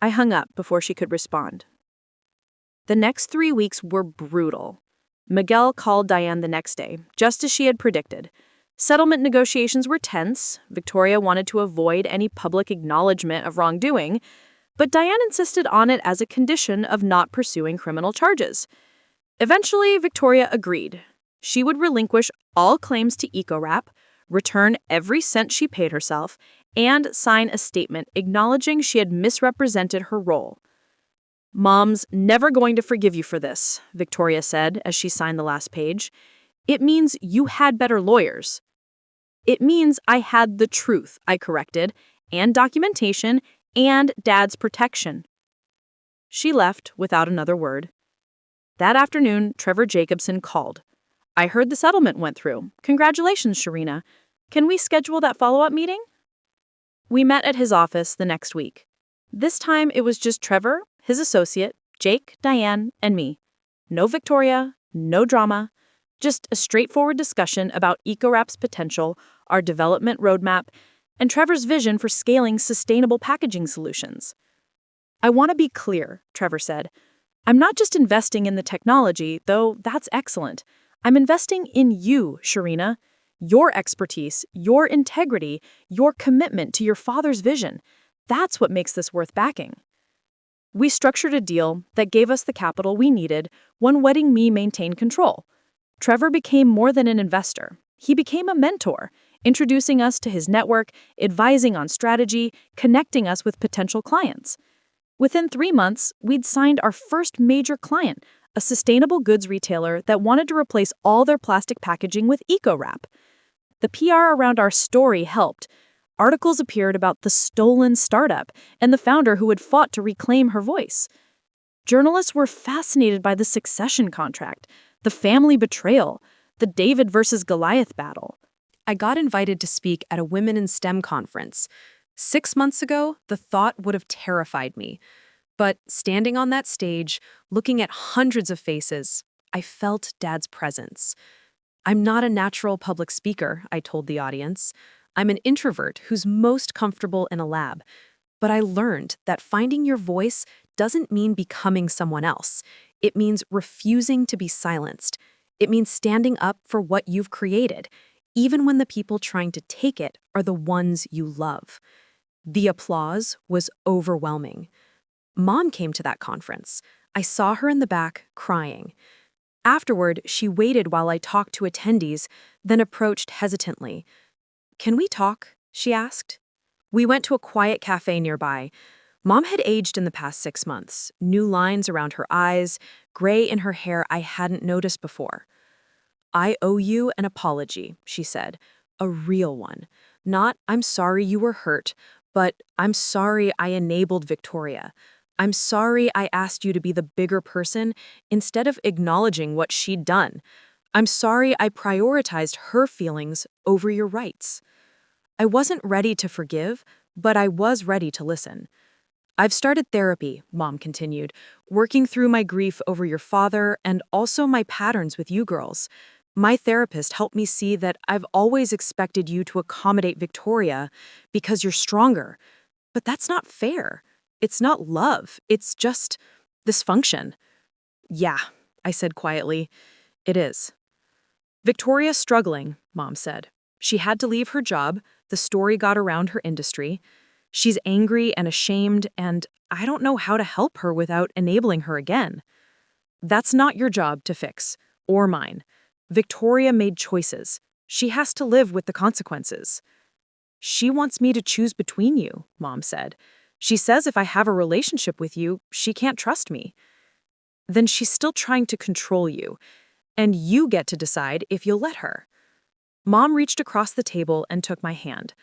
I hung up before she could respond. The next 3 weeks were brutal. Miguel called Diane the next day, just as she had predicted. Settlement negotiations were tense. Victoria wanted to avoid any public acknowledgement of wrongdoing, but Diane insisted on it as a condition of not pursuing criminal charges. Eventually, Victoria agreed. She would relinquish all claims to EcoWrap, return every cent she paid herself, and sign a statement acknowledging she had misrepresented her role. Mom's never going to forgive you for this, Victoria said as she signed the last page. It means you had better lawyers. It means I had the truth, I corrected, and documentation, and Dad's protection. She left without another word. That afternoon, Trevor Jacobson called. I heard the settlement went through. Congratulations, Sharina. Can we schedule that follow-up meeting? We met at his office the next week. This time it was just Trevor, his associate, Jake, Diane, and me. No Victoria, no drama, just a straightforward discussion about EcoWrap's potential, our development roadmap, and Trevor's vision for scaling sustainable packaging solutions. I want to be clear, Trevor said. I'm not just investing in the technology, though that's excellent. I'm investing in you, Sharina. Your expertise, your integrity, your commitment to your father's vision. That's what makes this worth backing. We structured a deal that gave us the capital we needed, one letting me maintain control. Trevor became more than an investor. He became a mentor, introducing us to his network, advising on strategy, connecting us with potential clients. Within 3 months, we'd signed our first major client, a sustainable goods retailer that wanted to replace all their plastic packaging with EcoWrap. The PR around our story helped. Articles appeared about the stolen startup and the founder who had fought to reclaim her voice. Journalists were fascinated by the succession contract, the family betrayal, the David versus Goliath battle. I got invited to speak at a Women in STEM conference. 6 months ago, the thought would have terrified me. But standing on that stage, looking at hundreds of faces, I felt Dad's presence. I'm not a natural public speaker, I told the audience. I'm an introvert who's most comfortable in a lab. But I learned that finding your voice doesn't mean becoming someone else. It means refusing to be silenced. It means standing up for what you've created, even when the people trying to take it are the ones you love. The applause was overwhelming. Mom came to that conference. I saw her in the back, crying. Afterward, she waited while I talked to attendees, then approached hesitantly. "Can we talk?" she asked. We went to a quiet cafe nearby. Mom had aged in the past 6 months, new lines around her eyes, gray in her hair I hadn't noticed before. "I owe you an apology," she said, "a real one. Not, 'I'm sorry you were hurt,' but 'I'm sorry I enabled Victoria. I'm sorry I asked you to be the bigger person instead of acknowledging what she'd done. I'm sorry I prioritized her feelings over your rights.' I wasn't ready to forgive, but I was ready to listen. I've started therapy," Mom continued, "working through my grief over your father and also my patterns with you girls. My therapist helped me see that I've always expected you to accommodate Victoria because you're stronger. But that's not fair. It's not love. It's just dysfunction." "Yeah," I said quietly, "it is." "Victoria's struggling," Mom said. "She had to leave her job. The story got around her industry. She's angry and ashamed, and I don't know how to help her without enabling her again. That's not your job to fix, or mine. Victoria made choices. She has to live with the consequences." "She wants me to choose between you," Mom said. "She says if I have a relationship with you, she can't trust me." "Then she's still trying to control you, and you get to decide if you'll let her." Mom reached across the table and took my hand.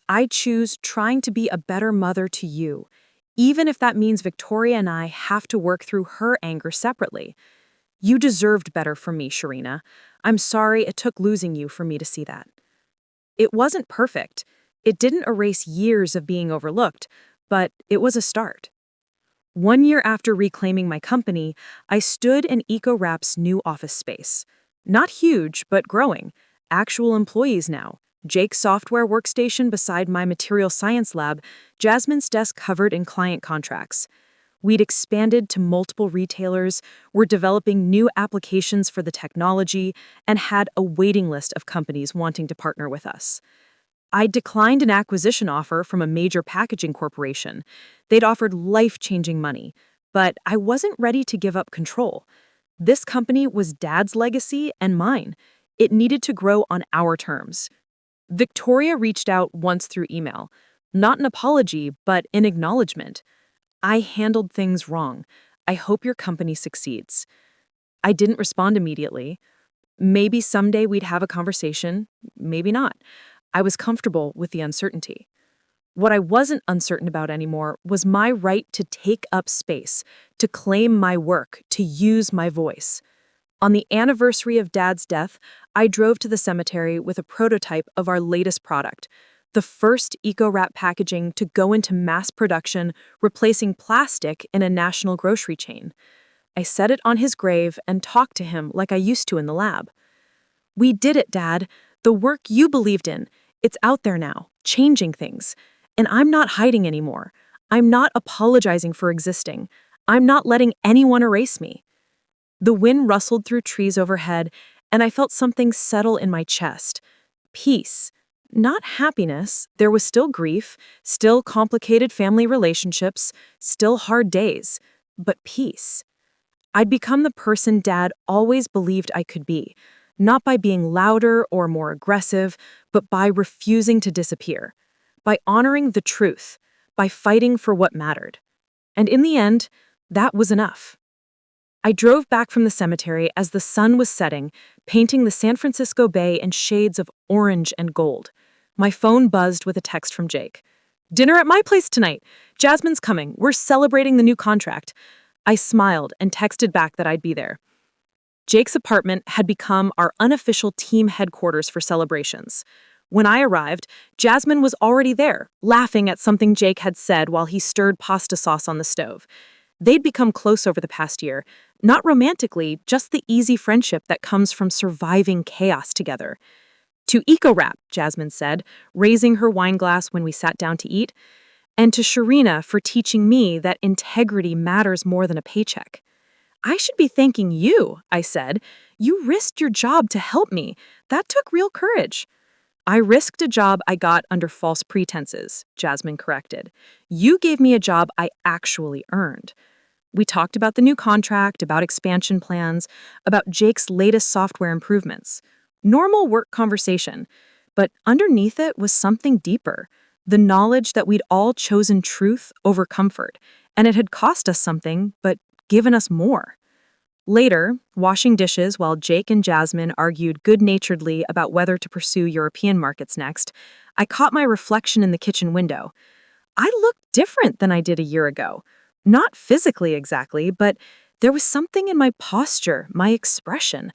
"I choose trying to be a better mother to you, even if that means Victoria and I have to work through her anger separately. You deserved better from me, Sharina. I'm sorry it took losing you for me to see that." It wasn't perfect. It didn't erase years of being overlooked, but it was a start. 1 year after reclaiming my company, I stood in EcoWrap's new office space. Not huge, but growing. Actual employees now. Jake's software workstation beside my material science lab, Jasmine's desk covered in client contracts. We'd expanded to multiple retailers, were developing new applications for the technology, and had a waiting list of companies wanting to partner with us. I declined an acquisition offer from a major packaging corporation. They'd offered life-changing money, but I wasn't ready to give up control. This company was Dad's legacy and mine. It needed to grow on our terms. Victoria reached out once through email. Not an apology, but an acknowledgement. "I handled things wrong. I hope your company succeeds." I didn't respond immediately. Maybe someday we'd have a conversation, maybe not. I was comfortable with the uncertainty. What I wasn't uncertain about anymore was my right to take up space, to claim my work, to use my voice. On the anniversary of Dad's death, I drove to the cemetery with a prototype of our latest product, the first EcoWrap packaging to go into mass production, replacing plastic in a national grocery chain. I set it on his grave and talked to him like I used to in the lab. "We did it, Dad. The work you believed in. It's out there now, changing things. And I'm not hiding anymore. I'm not apologizing for existing. I'm not letting anyone erase me." The wind rustled through trees overhead, and I felt something settle in my chest. Peace. Not happiness. There was still grief, still complicated family relationships, still hard days, but peace. I'd become the person Dad always believed I could be, not by being louder or more aggressive, but by refusing to disappear, by honoring the truth, by fighting for what mattered. And in the end, that was enough. I drove back from the cemetery as the sun was setting, painting the San Francisco Bay in shades of orange and gold. My phone buzzed with a text from Jake. "Dinner at my place tonight. Jasmine's coming. We're celebrating the new contract." I smiled and texted back that I'd be there. Jake's apartment had become our unofficial team headquarters for celebrations. When I arrived, Jasmine was already there, laughing at something Jake had said while he stirred pasta sauce on the stove. They'd become close over the past year, not romantically, just the easy friendship that comes from surviving chaos together. "To EcoWrap," Jasmine said, raising her wine glass when we sat down to eat, "and to Sharina for teaching me that integrity matters more than a paycheck." "I should be thanking you," I said. "You risked your job to help me. That took real courage." "I risked a job I got under false pretenses," Jasmine corrected. "You gave me a job I actually earned." We talked about the new contract, about expansion plans, about Jake's latest software improvements. Normal work conversation, but underneath it was something deeper. The knowledge that we'd all chosen truth over comfort, and it had cost us something, but given us more. Later, washing dishes while Jake and Jasmine argued good-naturedly about whether to pursue European markets next, I caught my reflection in the kitchen window. I looked different than I did a year ago. Not physically exactly, but there was something in my posture, my expression.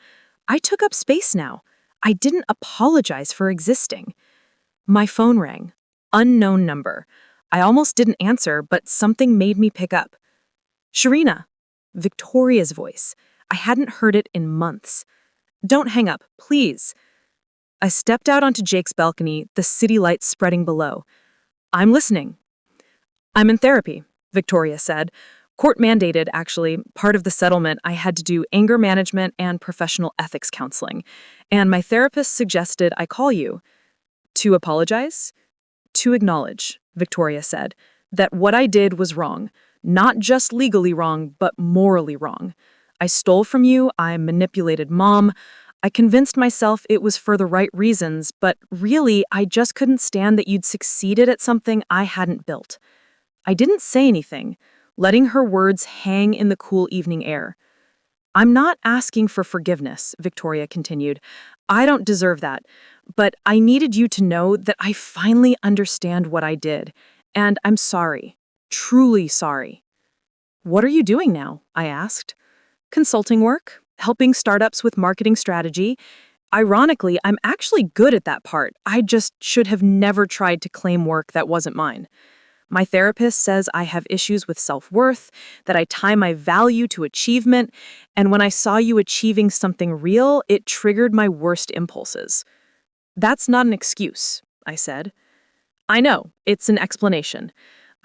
I took up space now. I didn't apologize for existing. My phone rang. Unknown number. I almost didn't answer, but something made me pick up. "Sharina." Victoria's voice. I hadn't heard it in months. "Don't hang up, please." I stepped out onto Jake's balcony, the city lights spreading below. "I'm listening." "I'm in therapy," Victoria said. Court-mandated, actually. Part of the settlement, I had to do anger management and professional ethics counseling. And my therapist suggested I call you. "To apologize?" "To acknowledge," Victoria said, "that what I did was wrong. Not just legally wrong, but morally wrong. I stole from you, I manipulated Mom. I convinced myself it was for the right reasons, but really, I just couldn't stand that you'd succeeded at something I hadn't built." I didn't say anything, letting her words hang in the cool evening air. "I'm not asking for forgiveness," Victoria continued. "I don't deserve that, but I needed you to know that I finally understand what I did, and I'm sorry. Truly sorry." "What are you doing now?" I asked. "Consulting work, helping startups with marketing strategy. Ironically, I'm actually good at that part. I just should have never tried to claim work that wasn't mine. My therapist says I have issues with self-worth, that I tie my value to achievement, and when I saw you achieving something real, it triggered my worst impulses." "That's not an excuse," I said. "I know, it's an explanation.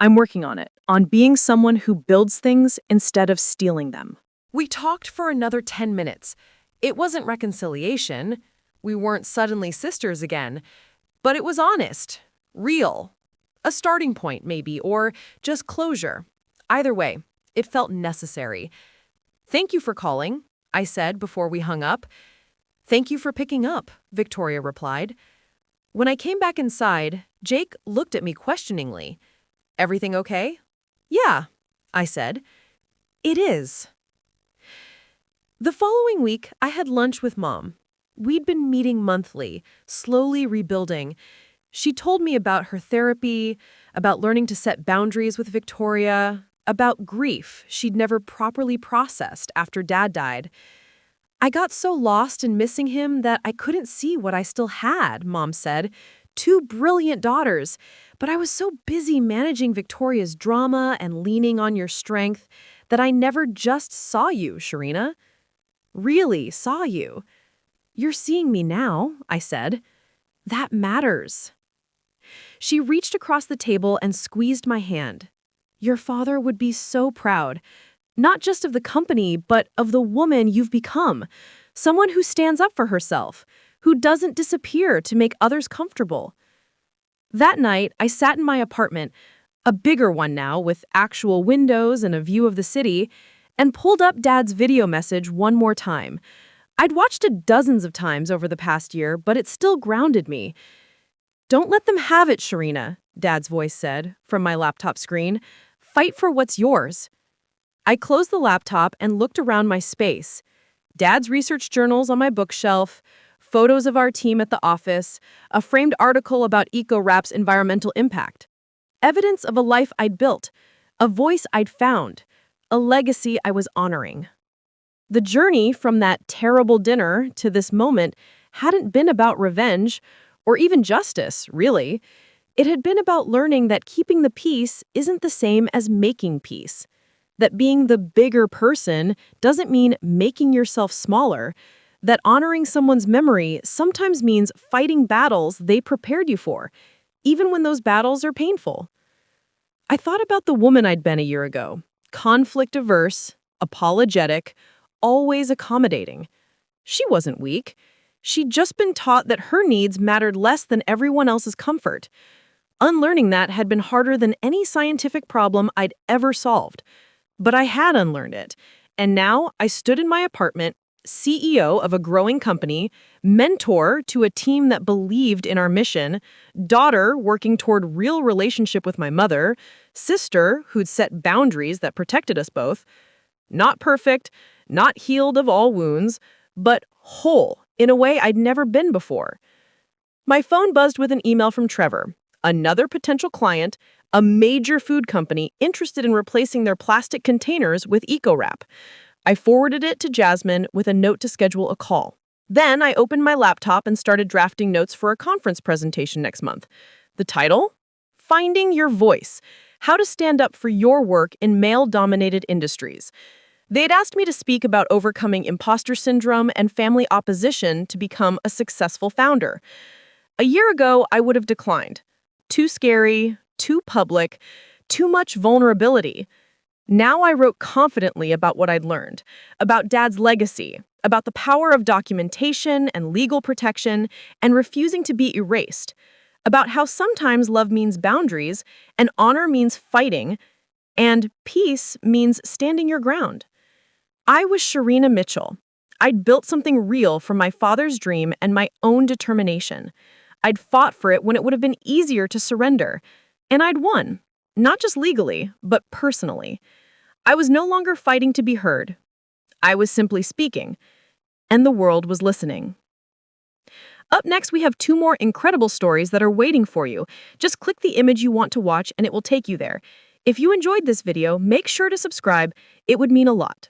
I'm working on it, on being someone who builds things instead of stealing them." We talked for another 10 minutes. It wasn't reconciliation. We weren't suddenly sisters again. But it was honest, real. A starting point, maybe, or just closure. Either way, it felt necessary. "Thank you for calling," I said before we hung up. "Thank you for picking up," Victoria replied. When I came back inside, Jake looked at me questioningly. "Everything okay?" "Yeah," I said. "It is." The following week, I had lunch with Mom. We'd been meeting monthly, slowly rebuilding. She told me about her therapy, about learning to set boundaries with Victoria, about grief she'd never properly processed after Dad died. "I got so lost in missing him that I couldn't see what I still had," Mom said. "Two brilliant daughters, but I was so busy managing Victoria's drama and leaning on your strength that I never just saw you, Sharina. Really saw you. You're seeing me now," I said. "That matters." She reached across the table and squeezed my hand. "Your father would be so proud, not just of the company, but of the woman you've become. Someone who stands up for herself, who doesn't disappear to make others comfortable. That night, I sat in my apartment, a bigger one now with actual windows and a view of the city, and pulled up Dad's video message one more time. I'd watched it dozens of times over the past year, but it still grounded me. "Don't let them have it, Sharina," Dad's voice said from my laptop screen. "Fight for what's yours." I closed the laptop and looked around my space. Dad's research journals on my bookshelf, photos of our team at the office, a framed article about EcoWrap's environmental impact. Evidence of a life I'd built, a voice I'd found, a legacy I was honoring. The journey from that terrible dinner to this moment hadn't been about revenge or even justice, really. It had been about learning that keeping the peace isn't the same as making peace. That being the bigger person doesn't mean making yourself smaller. That honoring someone's memory sometimes means fighting battles they prepared you for, even when those battles are painful. I thought about the woman I'd been a year ago, conflict-averse, apologetic, always accommodating. She wasn't weak. She'd just been taught that her needs mattered less than everyone else's comfort. Unlearning that had been harder than any scientific problem I'd ever solved. But I had unlearned it, and now I stood in my apartment, CEO of a growing company, mentor to a team that believed in our mission, daughter working toward real relationship with my mother, sister who'd set boundaries that protected us both. Not perfect, not healed of all wounds, but whole in a way I'd never been before. My phone buzzed with an email from Trevor, another potential client, a major food company interested in replacing their plastic containers with EcoWrap. I forwarded it to Jasmine with a note to schedule a call. Then I opened my laptop and started drafting notes for a conference presentation next month. The title? Finding Your Voice: How to Stand Up for Your Work in Male-Dominated Industries. They'd asked me to speak about overcoming imposter syndrome and family opposition to become a successful founder. A year ago, I would have declined. Too scary, too public, too much vulnerability. Now I wrote confidently about what I'd learned, about Dad's legacy, about the power of documentation and legal protection and refusing to be erased, about how sometimes love means boundaries and honor means fighting and peace means standing your ground. I was Sharina Mitchell. I'd built something real from my father's dream and my own determination. I'd fought for it when it would have been easier to surrender. And I'd won, not just legally, but personally. I was no longer fighting to be heard. I was simply speaking, and the world was listening. Up next, we have 2 more incredible stories that are waiting for you. Just click the image you want to watch and it will take you there. If you enjoyed this video, make sure to subscribe. It would mean a lot.